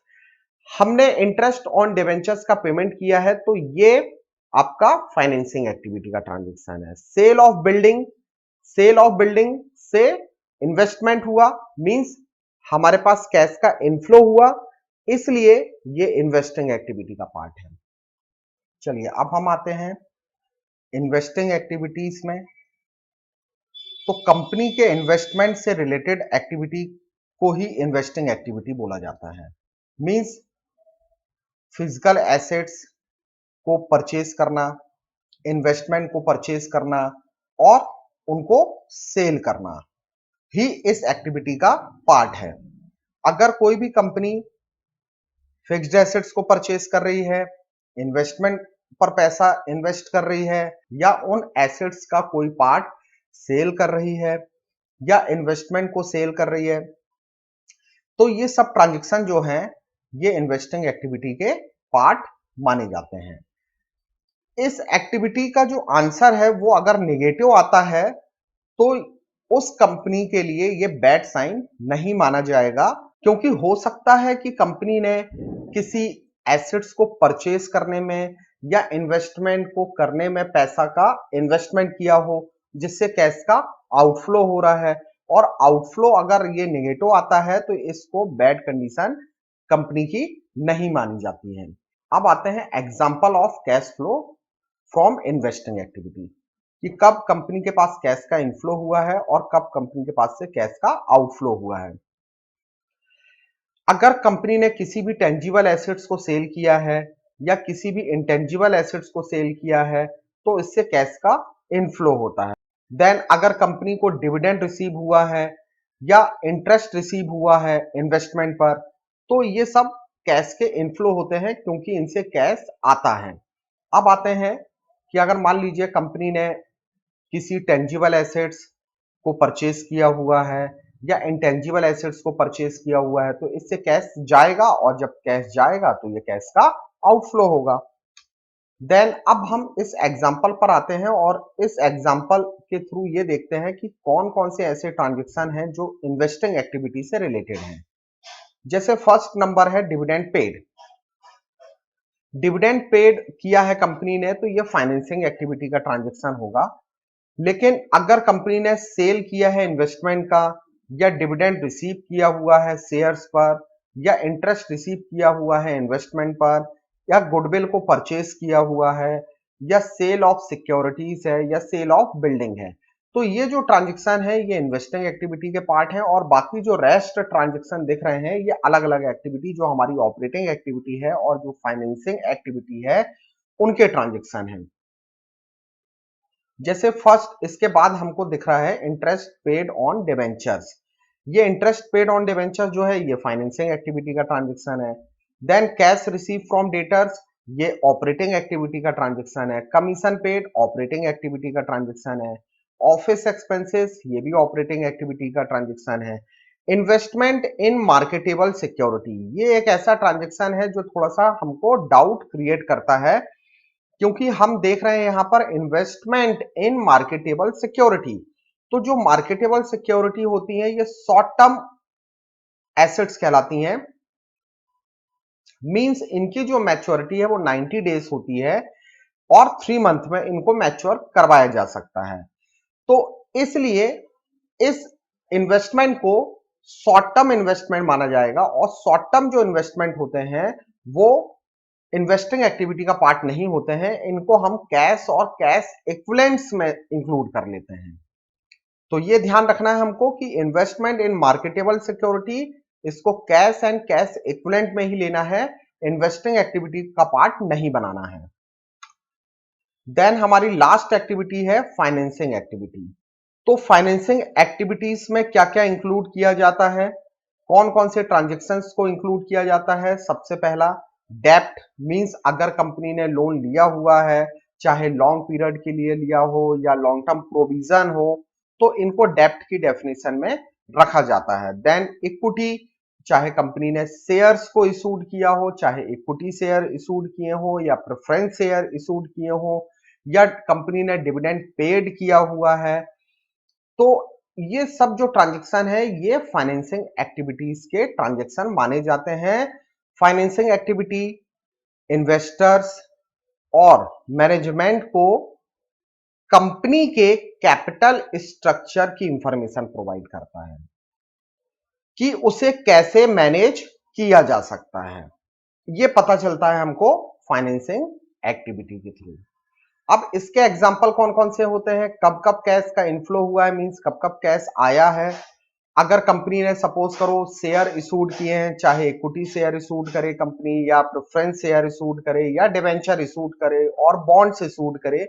हमने इंटरेस्ट ऑन डिवेंचर्स का पेमेंट किया है, तो ये आपका फाइनेंसिंग एक्टिविटी का ट्रांजैक्शन है। Sale of building, sale of building से इन्वेस्टमेंट हुआ, मींस हमारे पास कैश का इनफ्लो हुआ, इसलिए ये इन्वेस्टिंग एक्टिविटी का पार्ट है। चलिए अब हम आते हैं इन्वेस्टिंग एक्टिविटीज में। तो कंपनी के इन्वेस्टमेंट से रिलेटेड एक्टिविटी को ही इन्वेस्टिंग एक्टिविटी बोला जाता है। मींस फिजिकल एसेट्स को परचेज करना, इन्वेस्टमेंट को परचेज करना और उनको सेल करना ही इस एक्टिविटी का पार्ट है। अगर कोई भी कंपनी फिक्स्ड एसेट्स को परचेज कर रही है, इन्वेस्टमेंट पर पैसा इन्वेस्ट कर रही है या उन एसेट्स का कोई पार्ट सेल कर रही है या इन्वेस्टमेंट को सेल कर रही है, तो ये सब ट्रांजैक्शन जो हैं ये इन्वेस्टिंग एक्टिविटी के पार्ट माने जाते हैं। इस एक्टिविटी का जो आंसर है वो अगर नेगेटिव आता है तो उस कंपनी के लिए ये बैड साइन नहीं माना जाएगा, क्योंकि हो सकता है कि कंपनी ने किसी एसेट्स को परचेज करने में या इन्वेस्टमेंट को करने में पैसा का इन्वेस्टमेंट किया हो जिससे कैश का आउटफ्लो हो रहा है, और आउटफ्लो अगर ये नेगेटिव आता है तो इसको बैड कंडीशन कंपनी की नहीं मानी जाती है। अब आते हैं example of cash flow from investing activity, कि कब कंपनी के पास कैश का इनफ्लो हुआ है और कब कंपनी के पास से कैश का आउटफ्लो हुआ है। अगर कंपनी ने किसी भी टेंजिबल एसेट्स को सेल किया है या किसी भी इंटेंजिबल एसेट्स को सेल किया है तो इससे कैश का इनफ्लो होता है। देन अगर कंपनी को डिविडेंड रिसीव हुआ है या इंटरेस्ट रिसीव हुआ है इन्वेस्टमेंट पर, तो ये सब कैश के इनफ्लो होते हैं क्योंकि इनसे कैश आता है। अब आते हैं कि अगर मान लीजिए कंपनी ने किसी टेंजिबल एसेट्स को परचेज किया हुआ है या इंटेंजिबल एसेट्स को परचेज किया हुआ है, तो इससे कैश जाएगा और जब कैश जाएगा तो ये कैश का आउटफ्लो होगा। देन अब हम इस एग्जाम्पल पर आते हैं और इस एग्जाम्पल के थ्रू ये देखते हैं कि कौन कौन से ऐसे ट्रांजेक्शन हैं जो इन्वेस्टिंग एक्टिविटी से रिलेटेड हैं। जैसे फर्स्ट नंबर है डिविडेंड पेड। डिविडेंड पेड किया है कंपनी ने तो ये फाइनेंसिंग एक्टिविटी का ट्रांजेक्शन होगा। लेकिन अगर कंपनी ने सेल किया है इन्वेस्टमेंट का, या डिविडेंड रिसीव किया हुआ है शेयर्स पर, या इंटरेस्ट रिसीव किया हुआ है इन्वेस्टमेंट पर, या गुडविल को परचेज किया हुआ है, या सेल ऑफ सिक्योरिटीज है, या सेल ऑफ बिल्डिंग है, तो ये जो ट्रांजेक्शन है ये इन्वेस्टिंग एक्टिविटी के पार्ट है। और बाकी जो रेस्ट ट्रांजेक्शन दिख रहे हैं ये अलग अलग एक्टिविटी जो हमारी ऑपरेटिंग एक्टिविटी है और जो फाइनेंसिंग एक्टिविटी है उनके ट्रांजेक्शन है। जैसे फर्स्ट इसके बाद हमको दिख रहा है इंटरेस्ट पेड ऑन डिवेंचर्स। ये इंटरेस्ट पेड ऑन डिवेंचर्स जो है ये फाइनेंसिंग एक्टिविटी का ट्रांजेक्शन है। Then cash receive from debtors, ये ऑपरेटिंग एक्टिविटी का ट्रांजेक्शन है। कमीशन पेड ऑपरेटिंग एक्टिविटी का ट्रांजेक्शन है। ऑफिस एक्सपेंसेस ये भी ऑपरेटिंग एक्टिविटी का ट्रांजेक्शन है। इन्वेस्टमेंट इन मार्केटेबल सिक्योरिटी ये एक ऐसा ट्रांजेक्शन है जो थोड़ा सा हमको डाउट क्रिएट करता है, क्योंकि हम देख रहे हैं यहां पर इन्वेस्टमेंट इन मार्केटेबल सिक्योरिटी। तो जो मार्केटेबल सिक्योरिटी होती है ये शॉर्ट टर्म एसेट्स कहलाती हैं। मींस इनकी जो मैच्योरिटी है वो 90 डेज होती है और 3 मंथ में इनको मैच्योर करवाया जा सकता है। तो इसलिए इस इन्वेस्टमेंट को शॉर्ट टर्म इन्वेस्टमेंट माना जाएगा, और शॉर्ट टर्म जो इन्वेस्टमेंट होते हैं वो इन्वेस्टिंग एक्टिविटी का पार्ट नहीं होते हैं। इनको हम कैश और कैश इक्विवेलेंट्स में इंक्लूड कर लेते हैं। तो ये ध्यान रखना है हमको कि इन्वेस्टमेंट इन मार्केटेबल सिक्योरिटी इसको कैश एंड कैश इक्विवेलेंट में ही लेना है, इन्वेस्टिंग एक्टिविटी का पार्ट नहीं बनाना है। देन हमारी लास्ट एक्टिविटी है फाइनेंसिंग एक्टिविटी। तो फाइनेंसिंग एक्टिविटीज में क्या क्या इंक्लूड किया जाता है, कौन कौन से ट्रांजेक्शन्स को इंक्लूड किया जाता है। सबसे पहला डेप्ट, मींस अगर कंपनी ने लोन लिया हुआ है, चाहे लॉन्ग पीरियड के लिए लिया हो या लॉन्ग टर्म प्रोविजन हो, तो इनको डेप्ट की डेफिनेशन में रखा जाता है। देन इक्विटी, चाहे कंपनी ने शेयर्स को इशूड किया हो, चाहे इक्विटी शेयर इशूड किए हो या प्रेफरेंस शेयर इशूड किए हो, या कंपनी ने डिविडेंड पेड किया हुआ है, तो ये सब जो ट्रांजेक्शन है ये फाइनेंसिंग एक्टिविटीज के ट्रांजेक्शन माने जाते हैं। फाइनेंसिंग एक्टिविटी इन्वेस्टर्स और मैनेजमेंट को कंपनी के कैपिटल स्ट्रक्चर की इंफॉर्मेशन प्रोवाइड करता है कि उसे कैसे मैनेज किया जा सकता है। ये पता चलता है हमको फाइनेंसिंग एक्टिविटी के थ्रू। अब इसके एग्जाम्पल कौन कौन से होते हैं, कब कब कैश का इनफ्लो हुआ है, मींस कब कब कैश आया है। अगर कंपनी ने सपोज करो शेयर इशूड किए हैं, चाहे इक्विटी शेयर इशूड करे कंपनी, या प्रेफरेंस शेयर इशूड करे, या डिवेंचर इशूड करे, और बॉन्ड्स इशूड करे,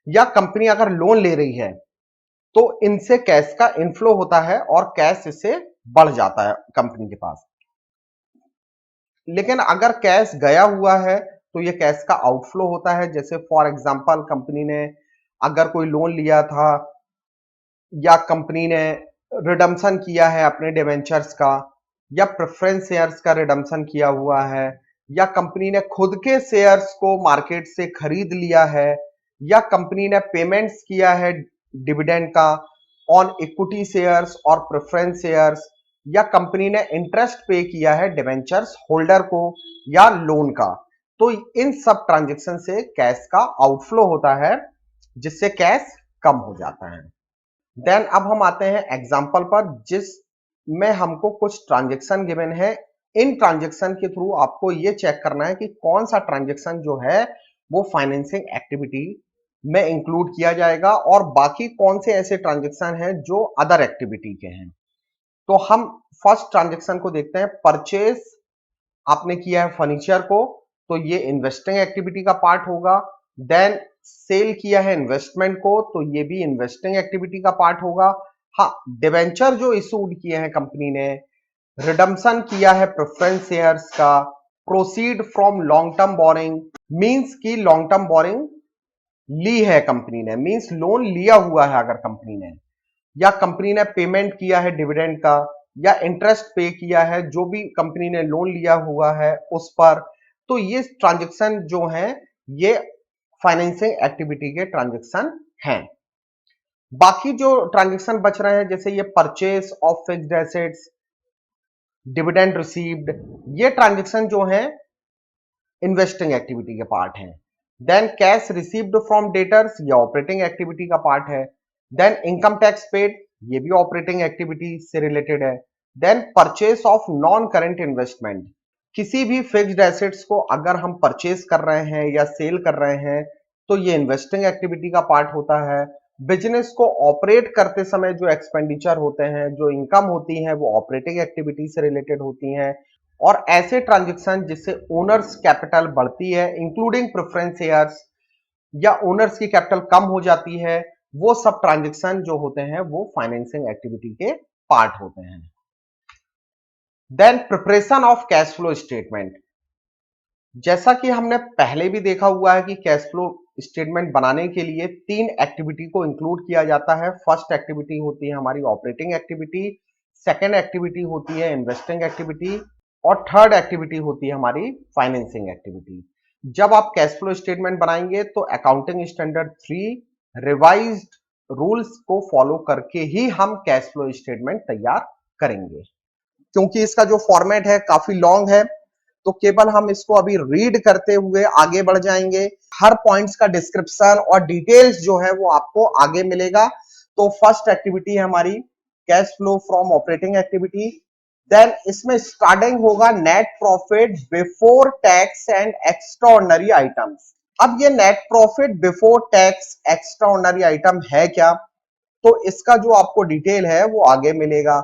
या कंपनी अगर लोन ले रही है, तो इनसे कैश का इनफ्लो होता है और कैश इससे बढ़ जाता है कंपनी के पास। लेकिन अगर कैश गया हुआ है तो ये कैश का आउटफ्लो होता है। जैसे फॉर एग्जांपल कंपनी ने अगर कोई लोन लिया था, या कंपनी ने रिडम्पशन किया है अपने डिवेंचर्स का, या प्रेफरेंस शेयर्स का रिडम्पशन किया हुआ है, या कंपनी ने खुद के शेयर्स को मार्केट से खरीद लिया है, या कंपनी ने पेमेंट्स किया है डिविडेंड का ऑन इक्विटी शेयर्स और प्रेफरेंस शेयर्स, या कंपनी ने इंटरेस्ट पे किया है डिवेंचर्स होल्डर को या लोन का, तो इन सब ट्रांजेक्शन से कैश का आउटफ्लो होता है, जिससे कैश कम हो जाता है। देन अब हम आते हैं एग्जाम्पल पर, जिसमें हमको कुछ ट्रांजेक्शन गिवन है। इन ट्रांजेक्शन के थ्रू आपको ये चेक करना है कि कौन सा ट्रांजेक्शन जो है वो फाइनेंसिंग एक्टिविटी में इंक्लूड किया जाएगा, और बाकी कौन से ऐसे ट्रांजेक्शन हैं जो अदर एक्टिविटी के हैं। तो हम फर्स्ट ट्रांजेक्शन को देखते हैं। परचेज आपने किया है फर्नीचर को, तो ये इन्वेस्टिंग एक्टिविटी का पार्ट होगा। देन सेल किया है इन्वेस्टमेंट को, तो ये भी इन्वेस्टिंग एक्टिविटी का पार्ट होगा। हाँ, डिवेंचर जो इशूड किए हैं कंपनी ने, रिडम्पशन किया है प्रेफरेंस शेयर्स का, proceed from long term borrowing, means की लॉन्ग टर्म बोरिंग ली है कंपनी ने, मींस लोन लिया हुआ है अगर कंपनी ने, या कंपनी ने पेमेंट किया है डिविडेंड का, या इंटरेस्ट पे किया है जो भी कंपनी ने लोन लिया हुआ है उस पर, तो ये ट्रांजेक्शन जो है ये फाइनेंसिंग एक्टिविटी के ट्रांजैक्शन हैं। बाकी जो ट्रांजैक्शन बच रहे हैं जैसे ये purchase of fixed assets, dividend received, ये ट्रांजैक्शन जो है इन्वेस्टिंग एक्टिविटी के पार्ट हैं। Then cash received from debtors, ये ऑपरेटिंग एक्टिविटी का पार्ट है। देन इनकम टैक्स पेड, ये भी ऑपरेटिंग एक्टिविटी से रिलेटेड है। Then purchase of non current investment, किसी भी फिक्स्ड एसेट्स को अगर हम परचेस कर रहे हैं या सेल कर रहे हैं तो ये इन्वेस्टिंग एक्टिविटी का पार्ट होता है। बिजनेस को ऑपरेट करते समय जो एक्सपेंडिचर होते हैं, जो इनकम होती है, वो ऑपरेटिंग एक्टिविटी से रिलेटेड होती हैं। और ऐसे ट्रांजैक्शन जिससे ओनर्स कैपिटल बढ़ती है, इंक्लूडिंग प्रेफरेंस शेयर्स, या ओनर्स की कैपिटल कम हो जाती है, वो सब ट्रांजैक्शन जो होते हैं वो फाइनेंसिंग एक्टिविटी के पार्ट होते हैं। Then preparation of cash flow statement, जैसा कि हमने पहले भी देखा हुआ है कि कैश फ्लो स्टेटमेंट बनाने के लिए 3 एक्टिविटी को इंक्लूड किया जाता है। फर्स्ट एक्टिविटी होती है हमारी ऑपरेटिंग एक्टिविटी, सेकेंड एक्टिविटी होती है इन्वेस्टिंग एक्टिविटी, और थर्ड एक्टिविटी होती है हमारी फाइनेंसिंग एक्टिविटी। जब आप कैश फ्लो स्टेटमेंट बनाएंगे तो अकाउंटिंग स्टैंडर्ड 3 रिवाइज्ड रूल्स को फॉलो करके ही हम कैश फ्लो स्टेटमेंट तैयार करेंगे। क्योंकि इसका जो फॉर्मेट है काफी लॉन्ग है तो केवल हम इसको अभी रीड करते हुए आगे बढ़ जाएंगे। हर पॉइंट्स का डिस्क्रिप्शन और डिटेल्स जो है वो आपको आगे मिलेगा। तो फर्स्ट एक्टिविटी है हमारी cash flow from operating activity. Then इसमें स्टार्टिंग होगा net profit before tax and extraordinary items. अब ये net profit before tax extraordinary item है क्या, तो इसका जो आपको डिटेल है वो आगे मिलेगा।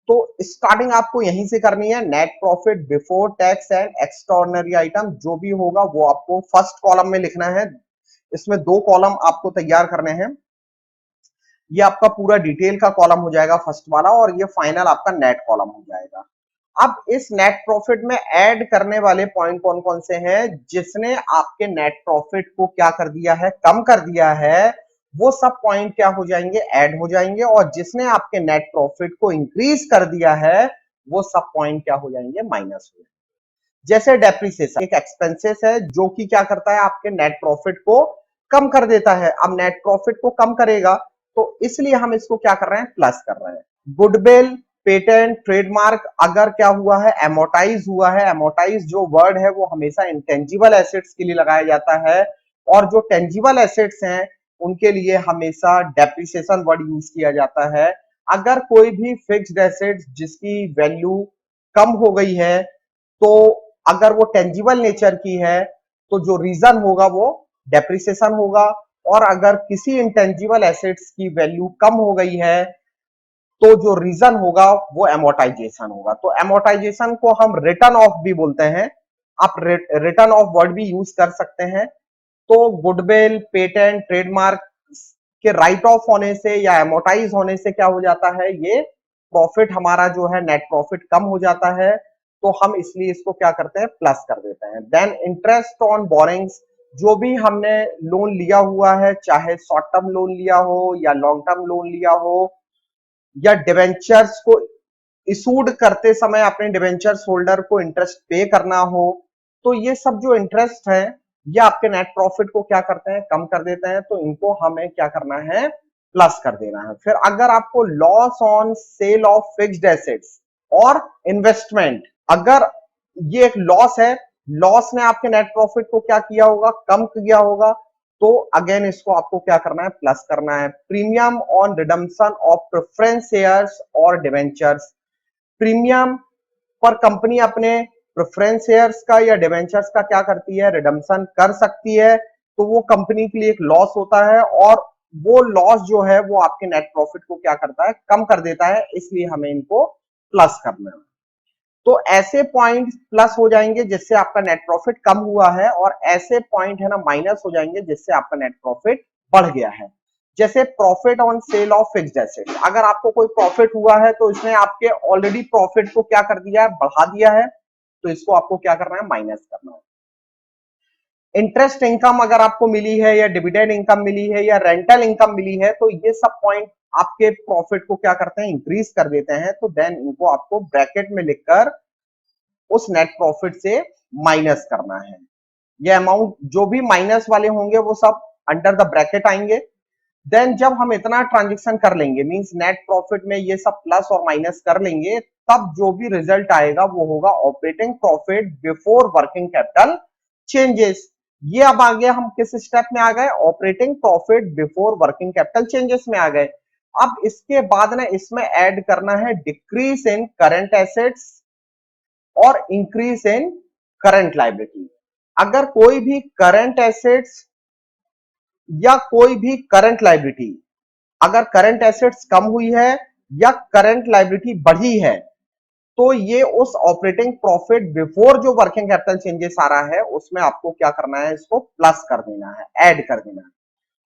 तो स्टार्टिंग आपको यहीं से करनी है, net profit before tax and extraordinary item जो भी होगा वो आपको फर्स्ट कॉलम में लिखना है। इसमें 2 कॉलम आपको तैयार करने हैं। ये आपका पूरा डिटेल का कॉलम हो जाएगा फर्स्ट वाला, और ये फाइनल आपका नेट कॉलम हो जाएगा। अब इस नेट प्रॉफिट में ऐड करने वाले पॉइंट कौन कौन से हैं, जिसने आपके नेट प्रॉफिट को क्या कर दिया है, कम कर दिया है, वो सब पॉइंट क्या हो जाएंगे, ऐड हो जाएंगे। और जिसने आपके नेट प्रॉफिट को इंक्रीज कर दिया है वो सब पॉइंट क्या हो जाएंगे, माइनस हो जाएंगे। जैसे डेप्रिसिएशन एक एक्सपेंसेस है जो कि क्या करता है, आपके नेट प्रॉफिट को कम कर देता है। अब नेट प्रॉफिट को कम करेगा तो इसलिए हम इसको क्या कर रहे हैं, प्लस कर रहे हैं। गुडविल, पेटेंट, ट्रेडमार्क अगर क्या हुआ है, एमोटाइज हुआ है। एमोटाइज जो वर्ड है वो हमेशा इंटेंजिबल एसेट्स के लिए लगाया जाता है, और जो टेंजिबल एसेट्स हैं उनके लिए हमेशा डेप्रिसिएशन वर्ड यूज किया जाता है। अगर कोई भी फिक्स्ड एसेट जिसकी वैल्यू कम हो गई है, तो अगर वो टेंजिबल नेचर की है तो जो रीजन होगा वो डेप्रिसिएशन होगा। और अगर किसी इंटेंजिबल एसेट्स की वैल्यू कम हो गई है तो जो रीजन होगा वो एमोटाइजेशन होगा। तो एमोटाइजेशन को हम रिटर्न ऑफ भी बोलते हैं, आप रिटर्न ऑफ वर्ड भी यूज कर सकते हैं। तो गुडविल, पेटेंट, ट्रेडमार्क के राइट ऑफ होने से या एमोटाइज होने से क्या हो जाता है, ये प्रॉफिट हमारा जो है नेट प्रॉफिट कम हो जाता है। तो हम इसलिए इसको क्या करते हैं, प्लस कर देते हैं। देन इंटरेस्ट ऑन बोरिंग्स, जो भी हमने लोन लिया हुआ है, चाहे शॉर्ट टर्म लोन लिया हो या लॉन्ग टर्म लोन लिया हो, या डिवेंचर्स को इशूड करते समय अपने डिवेंचर्स होल्डर को इंटरेस्ट पे करना हो, तो ये सब जो इंटरेस्ट है ये आपके नेट प्रॉफिट को क्या करते हैं, कम कर देते हैं। तो इनको हमें क्या करना है, प्लस कर देना है। फिर अगर आपको loss on sale of fixed assets और इन्वेस्टमेंट, अगर ये एक लॉस है, लॉस ने आपके नेट प्रॉफिट को क्या किया होगा, कम किया होगा, तो अगेन इसको आपको क्या करना है, प्लस करना है। Premium on redemption of preference shares और डिवेंचर्स, प्रीमियम पर कंपनी अपने प्रेफरेंस शेयर्स का या डिवेंचर्स का क्या करती है, रिडम्पशन कर सकती है। तो वो कंपनी के लिए एक लॉस होता है, और वो लॉस जो है वो आपके नेट प्रॉफिट को क्या करता है, कम कर देता है। इसलिए हमें इनको प्लस करना है। तो ऐसे पॉइंट प्लस हो जाएंगे जिससे आपका नेट प्रॉफिट कम हुआ है, और ऐसे पॉइंट है ना माइनस हो जाएंगे जिससे आपका नेट प्रॉफिट बढ़ गया है। जैसे profit on sale of fixed asset, अगर आपको कोई प्रॉफिट हुआ है तो इसने आपके ऑलरेडी प्रॉफिट को क्या कर दिया है, बढ़ा दिया है। तो इसको आपको क्या करना है, माइनस करना है। इंटरेस्ट इनकम अगर आपको मिली है, या डिविडेंड इनकम मिली है, या रेंटल इनकम मिली है, तो ये सब पॉइंट आपके प्रॉफिट को क्या करते हैं, इंक्रीज कर देते हैं। तो देन इनको आपको ब्रैकेट में लिखकर उस नेट प्रॉफिट से माइनस करना है। ये अमाउंट जो भी माइनस वाले होंगे वो सब अंडर द ब्रैकेट आएंगे। देन जब हम इतना ट्रांजेक्शन कर लेंगे, मींस नेट प्रॉफिट में ये सब प्लस और माइनस कर लेंगे, तब जो भी रिजल्ट आएगा वो होगा operating profit before working capital changes. ये अब आ गया, हम किस स्टेप में आ गए, operating profit before working capital changes में आ गए। अब इसके बाद ना इसमें ऐड करना है डिक्रीज इन करंट एसेट्स और इंक्रीज इन करंट लायबिलिटी। अगर कोई भी करंट एसेट्स या कोई भी करंट लायबिलिटी, अगर करंट एसेट्स कम हुई है या करंट लायबिलिटी बढ़ी है, तो ये उस ऑपरेटिंग प्रॉफिट बिफोर जो वर्किंग कैपिटल चेंजेस आ रहा है उसमें आपको क्या करना है, इसको प्लस कर देना है, ऐड कर देना है।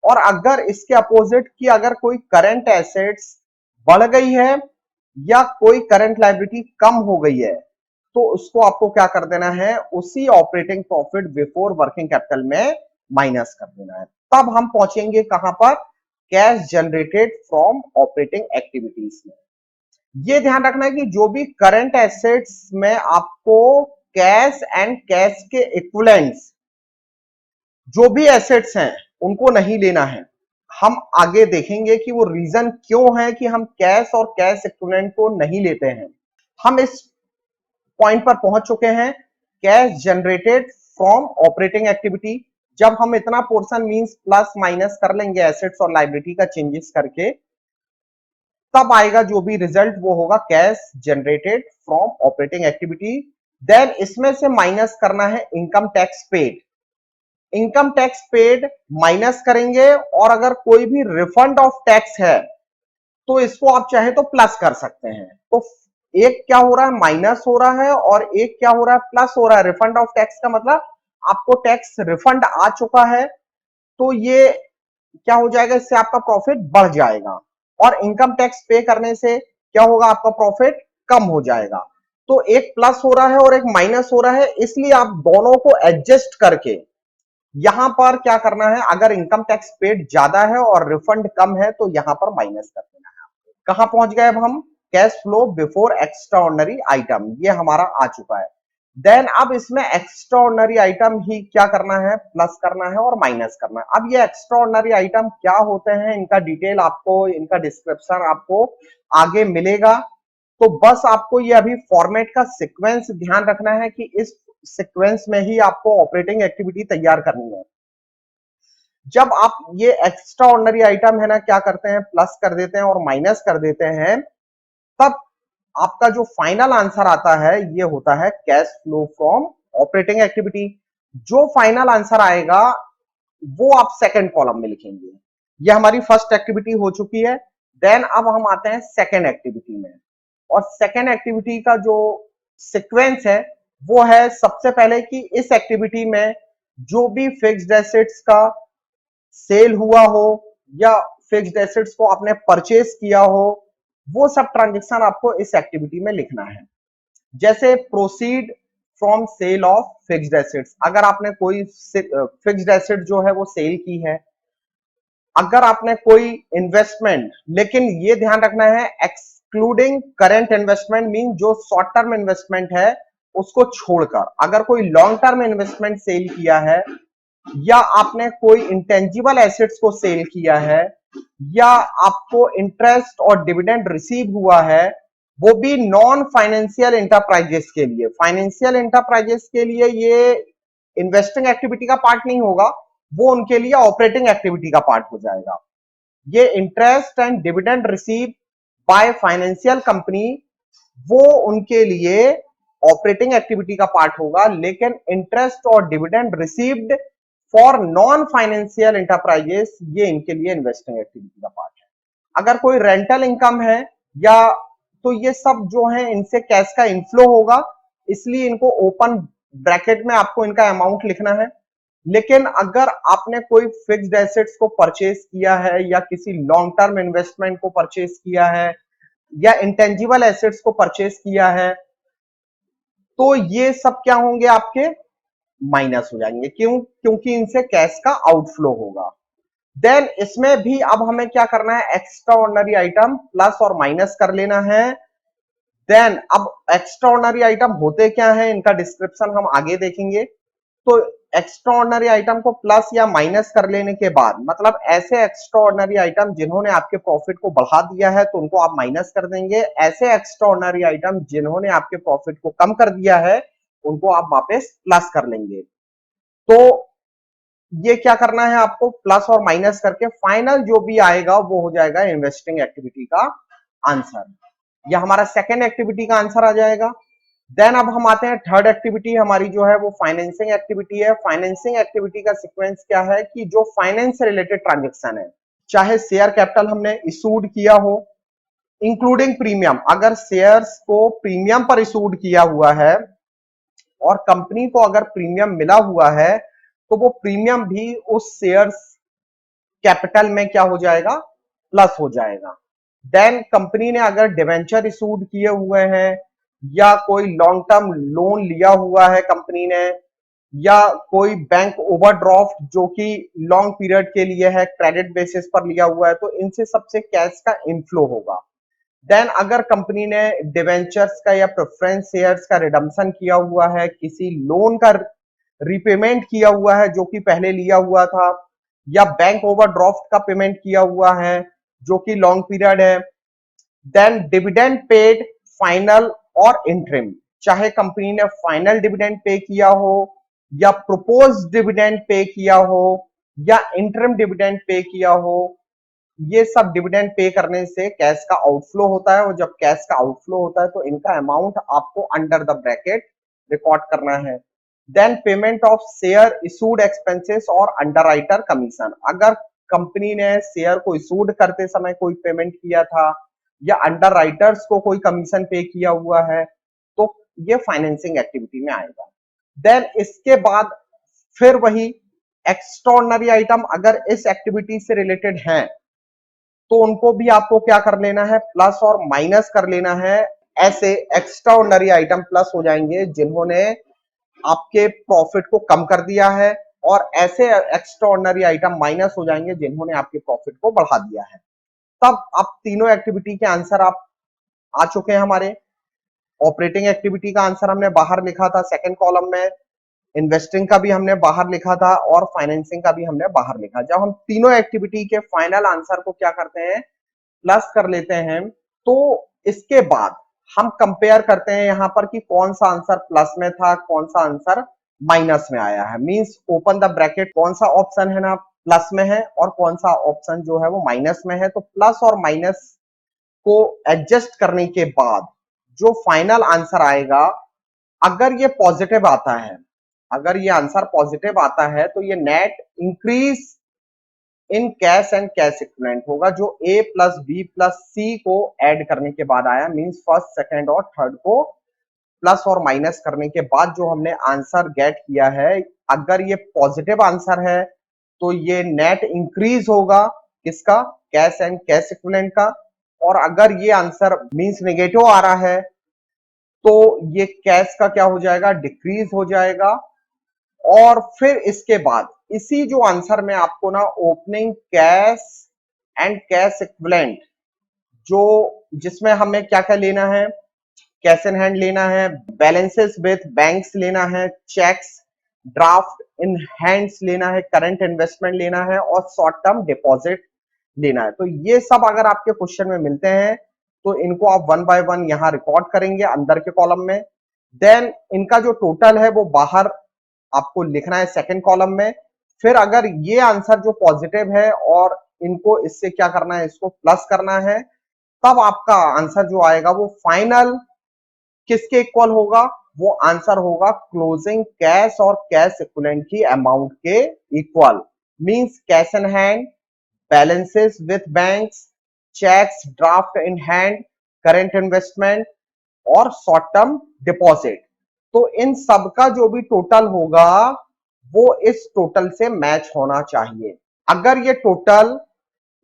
और अगर इसके अपोजिट की अगर कोई करंट एसेट्स बढ़ गई है या कोई करंट लायबिलिटी कम हो गई है, तो उसको आपको क्या कर देना है, उसी operating profit before working capital में माइनस कर देना है। तब हम पहुंचेंगे कहां पर, cash generated from operating activities में। ये ध्यान रखना है कि जो भी करंट एसेट्स में आपको कैश एंड कैश के इक्विवेलेंट्स जो भी एसेट्स हैं उनको नहीं लेना है। हम आगे देखेंगे कि वो रीजन क्यों है कि हम कैश और कैश इक्विवेलेंट को नहीं लेते हैं। हम इस पॉइंट पर पहुंच चुके हैं, cash generated from operating activity. जब हम इतना पोर्शन मींस प्लस माइनस कर लेंगे एसेट्स और लायबिलिटी का चेंजेस करके, तब आएगा जो भी रिजल्ट वो होगा cash generated from operating activity. Then इसमें से माइनस करना है income tax paid. Income tax paid minus करेंगे, और अगर कोई भी रिफंड ऑफ टैक्स है तो इसको आप चाहे तो प्लस कर सकते हैं। तो एक क्या हो रहा है, माइनस हो रहा है, और एक क्या हो रहा है, प्लस हो रहा है। रिफंड ऑफ टैक्स का मतलब आपको टैक्स रिफंड आ चुका है, तो ये क्या हो जाएगा, इससे आपका प्रॉफिट बढ़ जाएगा। और इनकम टैक्स पे करने से क्या होगा, आपका प्रॉफिट कम हो जाएगा। तो एक प्लस हो रहा है और एक माइनस हो रहा है, इसलिए आप दोनों को एडजस्ट करके यहां पर क्या करना है, अगर इनकम टैक्स पेड ज्यादा है और रिफंड कम है तो यहां पर माइनस कर देना है। कहां पहुंच गए अब हम, cash flow before extra ordinary item, ये हमारा आ चुका है। देन अब इसमें एक्स्ट्रा ऑर्डिनरी आइटम ही क्या करना है, प्लस करना है और माइनस करना है। अब ये एक्स्ट्रा ऑर्डिनरी आइटम क्या होते हैं, इनका डिटेल आपको, इनका डिस्क्रिप्शन आपको आगे मिलेगा। तो बस आपको ये अभी फॉर्मेट का सीक्वेंस ध्यान रखना है कि इस सीक्वेंस में ही आपको ऑपरेटिंग एक्टिविटी तैयार करनी है। जब आप ये एक्स्ट्रा ऑर्डिनरी आइटम है ना, क्या करते हैं, प्लस कर देते हैं और माइनस कर देते हैं, तब आपका जो फाइनल आंसर आता है ये होता है cash flow from operating activity. जो फाइनल आंसर आएगा वो आप सेकंड कॉलम में लिखेंगे। ये हमारी फर्स्ट एक्टिविटी हो चुकी है। देन अब हम आते हैं सेकंड एक्टिविटी में, और सेकंड एक्टिविटी का जो सीक्वेंस है वो है, सबसे पहले कि इस एक्टिविटी में जो भी फिक्स्ड एसेट्स का सेल हुआ हो या फिक्स्ड एसेट्स को आपने परचेस किया हो, वो सब ट्रांजेक्शन आपको इस एक्टिविटी में लिखना है। जैसे proceed from sale of fixed assets, अगर आपने कोई फिक्स्ड एसेट जो है वो सेल की है, अगर आपने कोई इन्वेस्टमेंट, लेकिन ये ध्यान रखना है एक्सक्लूडिंग करंट इन्वेस्टमेंट, मीन जो शॉर्ट टर्म इन्वेस्टमेंट है उसको छोड़कर, अगर कोई लॉन्ग टर्म इन्वेस्टमेंट सेल किया है, या आपने कोई इंटेंजिबल एसेट्स को सेल किया है, या आपको इंटरेस्ट और डिविडेंड रिसीव हुआ है, वो भी नॉन फाइनेंशियल इंटरप्राइजेस के लिए। फाइनेंशियल इंटरप्राइजेस के लिए ये इन्वेस्टिंग एक्टिविटी का पार्ट नहीं होगा, वो उनके लिए ऑपरेटिंग एक्टिविटी का पार्ट हो जाएगा। ये interest and dividend receive by financial company, वो उनके लिए ऑपरेटिंग एक्टिविटी का पार्ट होगा, लेकिन इंटरेस्ट और dividend received for non financial enterprises, ये इनके लिए इन्वेस्टिंग एक्टिविटी का पार्ट है। अगर कोई रेंटल इनकम है या, तो ये सब जो है इनसे कैश का इनफ्लो होगा, इसलिए इनको ओपन ब्रैकेट में आपको इनका अमाउंट लिखना है। लेकिन अगर आपने कोई फिक्स्ड एसेट्स को परचेस किया है, या किसी लॉन्ग टर्म इन्वेस्टमेंट को परचेस किया है, या इंटेंजिबल एसेट्स को परचेस किया है, तो ये सब क्या होंगे, आपके माइनस हो जाएंगे। क्यों, क्योंकि इनसे कैश का आउटफ्लो होगा। देन इसमें भी अब हमें क्या करना है, एक्स्ट्रा ऑर्डिनरी आइटम प्लस और माइनस कर लेना है। देन अब एक्स्ट्रा ऑर्डिनरी आइटम होते क्या है, इनका डिस्क्रिप्शन हम आगे देखेंगे। तो एक्स्ट्रा ऑर्डिनरी आइटम को प्लस या माइनस कर लेने के बाद, मतलब ऐसे एक्स्ट्रा ऑर्डिनरी आइटम जिन्होंने आपके प्रॉफिट को बढ़ा दिया है तो उनको आप माइनस कर देंगे, ऐसे एक्स्ट्रा ऑर्डिनरी आइटम जिन्होंने आपके प्रॉफिट को कम कर दिया है उनको आप वापस प्लस कर लेंगे। तो ये क्या करना है आपको, प्लस और माइनस करके फाइनल जो भी आएगा वो हो जाएगा इन्वेस्टिंग एक्टिविटी का आंसर। यह हमारा सेकेंड एक्टिविटी का आंसर आ जाएगा। देन अब हम आते हैं थर्ड एक्टिविटी हमारी जो है वो फाइनेंसिंग एक्टिविटी है। फाइनेंसिंग एक्टिविटी का सीक्वेंस क्या है कि जो फाइनेंस से रिलेटेड ट्रांजेक्शन है, चाहे शेयर कैपिटल हमने इशूड किया हो इंक्लूडिंग प्रीमियम, अगर शेयर्स को प्रीमियम पर इशूड किया हुआ है और कंपनी को अगर प्रीमियम मिला हुआ है तो वो प्रीमियम भी उस शेयर्स कैपिटल में क्या हो जाएगा, प्लस हो जाएगा। देन कंपनी ने अगर डिवेंचर इशूड किए हुए हैं या कोई लॉन्ग टर्म लोन लिया हुआ है कंपनी ने, या कोई बैंक ओवरड्राफ्ट जो कि लॉन्ग पीरियड के लिए है, क्रेडिट बेसिस पर लिया हुआ है, तो इनसे सबसे कैश का इनफ्लो होगा। देन अगर कंपनी ने डिवेंचर्स का या प्रेफरेंस शेयर्स का रिडम्पशन किया हुआ है, किसी लोन का रिपेमेंट किया हुआ है जो कि पहले लिया हुआ था, या बैंक ओवरड्राफ्ट का पेमेंट किया हुआ है जो कि लॉन्ग पीरियड है, देन डिविडेंड पेड फाइनल और इंटरिम, चाहे कंपनी ने फाइनल डिविडेंड पे किया हो या प्रोपोज डिविडेंड पे किया हो या इंटरिम डिविडेंड पे किया हो, ये सब डिविडेंड पे करने से कैश का आउटफ्लो होता है, और जब कैश का आउटफ्लो होता है तो इनका अमाउंट आपको अंडर द ब्रैकेट रिकॉर्ड करना है। Then payment of share issued expenses और अंडरराइटर कमीशन, अगर कंपनी ने शेयर को इशूड करते समय कोई पेमेंट किया था या अंडरराइटर्स को कोई कमीशन पे किया हुआ है तो ये फाइनेंसिंग एक्टिविटी में आएगा। देन इसके बाद फिर वही एक्स्ट्राऑर्डिनरी आइटम अगर इस एक्टिविटी से रिलेटेड हैं तो उनको भी आपको क्या कर लेना है, प्लस और माइनस कर लेना है। ऐसे एक्स्ट्राऑर्डिनरी आइटम प्लस हो जाएंगे जिन्होंने आपके प्रॉफिट को कम कर दिया है, और ऐसे एक्स्ट्राऑर्डिनरी आइटम माइनस हो जाएंगे जिन्होंने आपके प्रॉफिट को बढ़ा दिया है। तब आप तीनों एक्टिविटी के आंसर आप आ चुके हैं हमारे। ऑपरेटिंग एक्टिविटी का आंसर हमने बाहर लिखा था सेकंड कॉलम में, इन्वेस्टिंग का भी हमने बाहर लिखा था और फाइनेंसिंग का भी हमने बाहर लिखा। जब हम तीनों एक्टिविटी के फाइनल आंसर को क्या करते हैं, प्लस कर लेते हैं, तो इसके बाद हम कंपेयर करते हैं यहां पर कि कौन सा आंसर प्लस में था, कौन सा आंसर माइनस में आया है। मींस ओपन द ब्रैकेट, कौन सा ऑप्शन है ना प्लस में है और कौन सा ऑप्शन जो है वो माइनस में है। तो प्लस और माइनस को एडजस्ट करने के बाद जो फाइनल आंसर आएगा, अगर ये पॉजिटिव आता है, अगर ये आंसर पॉजिटिव आता है तो ये net increase in cash and cash equivalent होगा, जो ए प्लस बी प्लस सी को ऐड करने के बाद आया। मींस फर्स्ट सेकंड और थर्ड को प्लस और माइनस करने के बाद जो हमने आंसर गेट किया है, अगर ये पॉजिटिव आंसर है तो ये नेट इंक्रीज होगा किसका, कैश एंड कैश इक्विवेलेंट का। और अगर ये आंसर मींस नेगेटिव आ रहा है तो ये कैश का क्या हो जाएगा, डिक्रीज हो जाएगा। और फिर इसके बाद इसी जो आंसर में आपको ना opening cash and cash equivalent, जो जिसमें हमें क्या क्या लेना है, कैश इन हैंड लेना है, बैलेंसेस विथ बैंक्स लेना है, चेक्स ड्राफ्ट इन हैंड्स लेना है, करंट इन्वेस्टमेंट लेना है और शॉर्ट टर्म डिपॉजिट लेना है। तो ये सब अगर आपके क्वेश्चन में मिलते हैं तो इनको आप वन बाय वन यहां रिकॉर्ड करेंगे अंदर के कॉलम में। देन इनका जो टोटल है वो बाहर आपको लिखना है सेकंड कॉलम में। फिर अगर ये आंसर जो पॉजिटिव है और इनको इससे क्या करना है, इसको प्लस करना है, तब आपका आंसर जो आएगा वो फाइनल किसके इक्वल होगा, वो आंसर होगा क्लोजिंग कैश और कैश इक्विवेलेंट की अमाउंट के equal. Means cash in hand, balances with banks, cheques draft in hand, current investment और शॉर्ट टर्म डिपॉजिट। तो इन सब का जो भी टोटल होगा वो इस टोटल से मैच होना चाहिए। अगर ये टोटल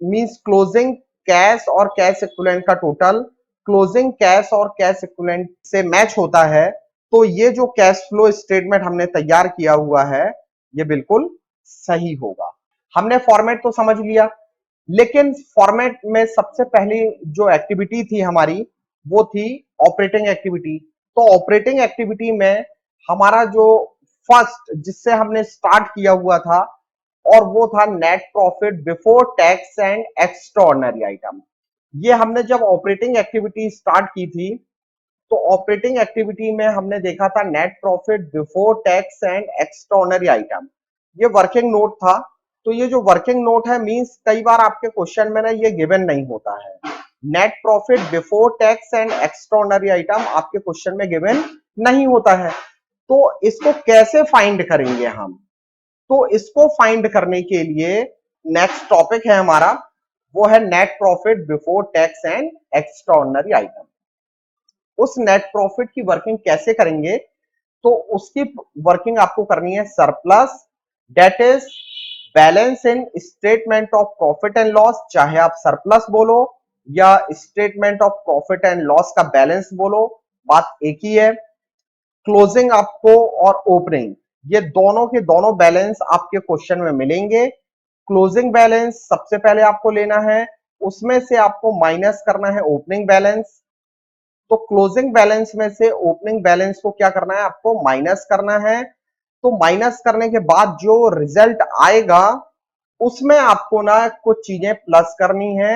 मींस क्लोजिंग कैश और कैश इक्विवेलेंट का टोटल क्लोजिंग कैश और कैश इक्विवेलेंट से मैच होता है तो ये जो कैश फ्लो स्टेटमेंट हमने तैयार किया हुआ है ये बिल्कुल सही होगा। हमने फॉर्मेट तो समझ लिया, लेकिन फॉर्मेट में सबसे पहली जो एक्टिविटी थी हमारी वो थी ऑपरेटिंग एक्टिविटी। तो ऑपरेटिंग एक्टिविटी में हमारा जो फर्स्ट जिससे हमने स्टार्ट किया हुआ था, और वो था net profit before tax and extraordinary item. ये हमने जब ऑपरेटिंग एक्टिविटी स्टार्ट की थी, तो ऑपरेटिंग एक्टिविटी में हमने देखा था net profit before tax and extraordinary item. ये वर्किंग नोट था। तो ये जो वर्किंग नोट है मींस कई बार आपके क्वेश्चन में ना ये गिवन नहीं होता है। Net profit before tax and extraordinary item आपके क्वेश्चन में गिवन नहीं होता है। तो इसको कैसे फाइंड करेंगे हम? तो इसको फाइंड करने के लिए नेक्स्ट टॉपिक है हमारा, वो है net profit before tax and extraordinary item. उस नेट प्रॉफिट की वर्किंग कैसे करेंगे? तो उसकी वर्किंग आपको करनी है surplus, that is balance in statement of profit and loss. चाहे आप सरप्लस बोलो या statement of profit and loss का बैलेंस बोलो, बात एक ही है। क्लोजिंग आपको और ओपनिंग, ये दोनों के दोनों बैलेंस आपके क्वेश्चन में मिलेंगे। क्लोजिंग बैलेंस सबसे पहले आपको लेना है, उसमें से आपको माइनस करना है ओपनिंग बैलेंस। तो क्लोजिंग बैलेंस में से ओपनिंग बैलेंस को क्या करना है? आपको माइनस करना है। तो माइनस करने के बाद जो रिजल्ट आएगा उसमें आपको ना कुछ चीजें प्लस करनी है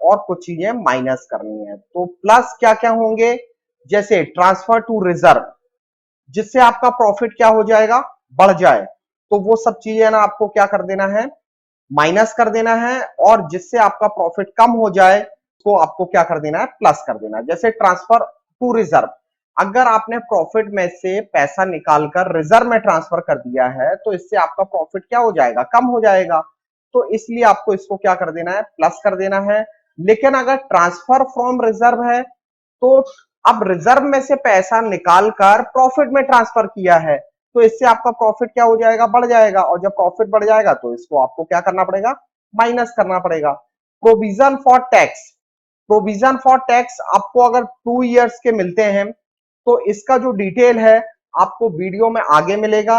और कुछ चीजें माइनस करनी है। तो प्लस क्या क्या होंगे? जैसे ट्रांसफर टू रिजर्व, जिससे आपका प्रॉफिट क्या हो जाएगा? बढ़ जाए। तो वो सब चीजें ना आपको क्या कर देना है? माइनस कर देना है। और जिससे आपका प्रॉफिट कम हो जाए तो आपको क्या कर देना है? प्लस कर देना है। जैसे ट्रांसफर टू रिजर्व, अगर आपने प्रॉफिट में से पैसा निकालकर रिजर्व में ट्रांसफर कर दिया है तो इससे आपका प्रॉफिट क्या हो जाएगा? कम हो जाएगा। तो इसलिए आपको इसको क्या कर देना है? प्लस कर देना है। लेकिन अगर ट्रांसफर फ्रॉम रिजर्व है तो अब रिजर्व में से पैसा निकालकर प्रॉफिट में ट्रांसफर किया है, तो इससे आपका प्रॉफिट क्या हो जाएगा? बढ़ जाएगा। और जब प्रॉफिट बढ़ जाएगा तो इसको आपको क्या करना पड़ेगा? माइनस करना पड़ेगा। Provision for tax, provision for tax आपको अगर 2 इयर्स के मिलते हैं तो इसका जो डिटेल है आपको वीडियो में आगे मिलेगा।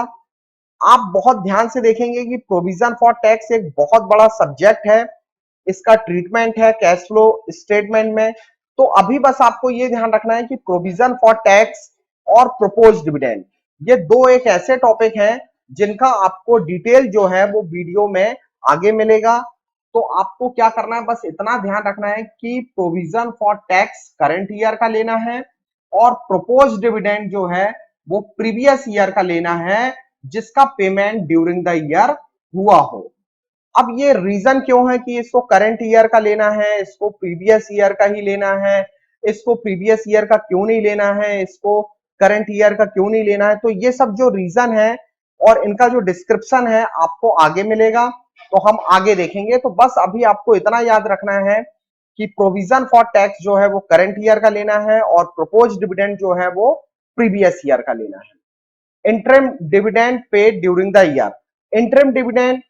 आप बहुत ध्यान से देखेंगे कि प्रोविजन फॉर टैक्स एक बहुत बड़ा सब्जेक्ट है, इसका ट्रीटमेंट है कैश फ्लो स्टेटमेंट में। तो अभी बस आपको यह ध्यान रखना है कि प्रोविजन फॉर टैक्स और प्रपोज डिविडेंड, ये दो एक ऐसे टॉपिक हैं जिनका आपको डिटेल जो है वो वीडियो में आगे मिलेगा। तो आपको क्या करना है? बस इतना ध्यान रखना है कि provision for tax current year का लेना है और प्रपोज डिविडेंड जो है वो प्रीवियस ईयर का लेना है, जिसका पेमेंट ड्यूरिंग द ईयर हुआ हो। अब ये रीजन क्यों है कि इसको करंट ईयर का लेना है, इसको प्रीवियस ईयर का ही लेना है, इसको प्रीवियस ईयर का क्यों नहीं लेना है, इसको करंट ईयर का क्यों नहीं लेना है? तो ये सब जो रीजन है और इनका जो डिस्क्रिप्शन है आपको आगे मिलेगा, तो हम आगे देखेंगे। तो बस अभी आपको इतना याद रखना है कि प्रोविजन फॉर टैक्स जो है वो करंट ईयर का लेना है और प्रपोज डिविडेंड जो है वो प्रीवियस ईयर का लेना है। Interim dividend paid during the year, interim dividend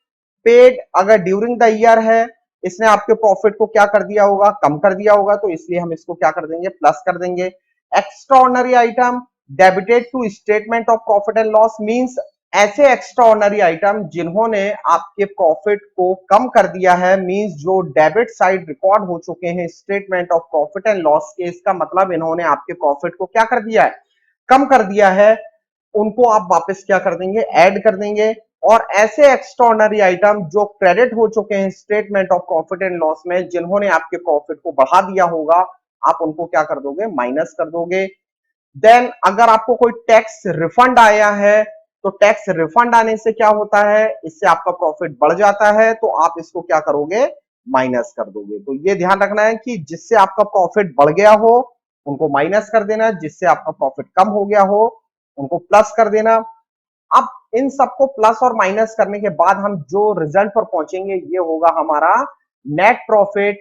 paid अगर ड्यूरिंग द ईयर है, इसने आपके प्रॉफिट को क्या कर दिया होगा? कम कर दिया होगा। तो इसलिए हम इसको क्या कर देंगे? प्लस कर देंगे। Extraordinary item debited to statement of profit and loss, means ऐसे एक्स्ट्राऑर्डिनरी आइटम जिन्होंने आपके प्रॉफिट को कम कर दिया है, मींस जो डेबिट साइड रिकॉर्ड हो चुके हैं statement of profit and loss के, इसका मतलब इन्होंने आपके प्रॉफिट को क्या कर दिया है? कम कर दिया है। उनको आप वापस क्या कर देंगे? ऐड कर देंगे। और ऐसे एक्स्ट्राऑर्डिनरी आइटम जो क्रेडिट हो चुके हैं statement of profit and loss में, जिन्होंने आपके प्रॉफिट को बढ़ा दिया होगा, आप उनको क्या कर दोगे? माइनस कर दोगे। देन अगर आपको कोई टैक्स रिफंड आया है तो टैक्स रिफंड आने से क्या होता है? इससे आपका प्रॉफिट बढ़ जाता है, तो आप इसको क्या करोगे? माइनस कर दोगे। तो ये ध्यान रखना है कि जिससे आपका प्रॉफिट बढ़ गया हो उनको माइनस कर देना, जिससे आपका प्रॉफिट कम हो गया हो उनको प्लस कर देना। अब इन सबको प्लस और माइनस करने के बाद हम जो रिजल्ट पर पहुंचेंगे ये होगा हमारा net profit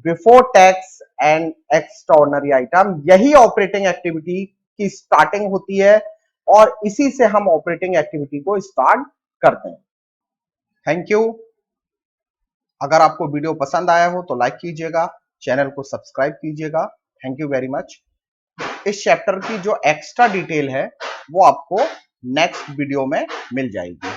before tax and extraordinary item. यही ऑपरेटिंग एक्टिविटी की स्टार्टिंग होती है और इसी से हम ऑपरेटिंग एक्टिविटी को स्टार्ट करते हैं। Thank you. अगर आपको वीडियो पसंद आया हो तो लाइक कीजिएगा, चैनल को सब्सक्राइब कीजिएगा। Thank you very much. इस चैप्टर की जो एक्स्ट्रा डिटेल है वो आपको नेक्स्ट वीडियो में मिल जाएगी।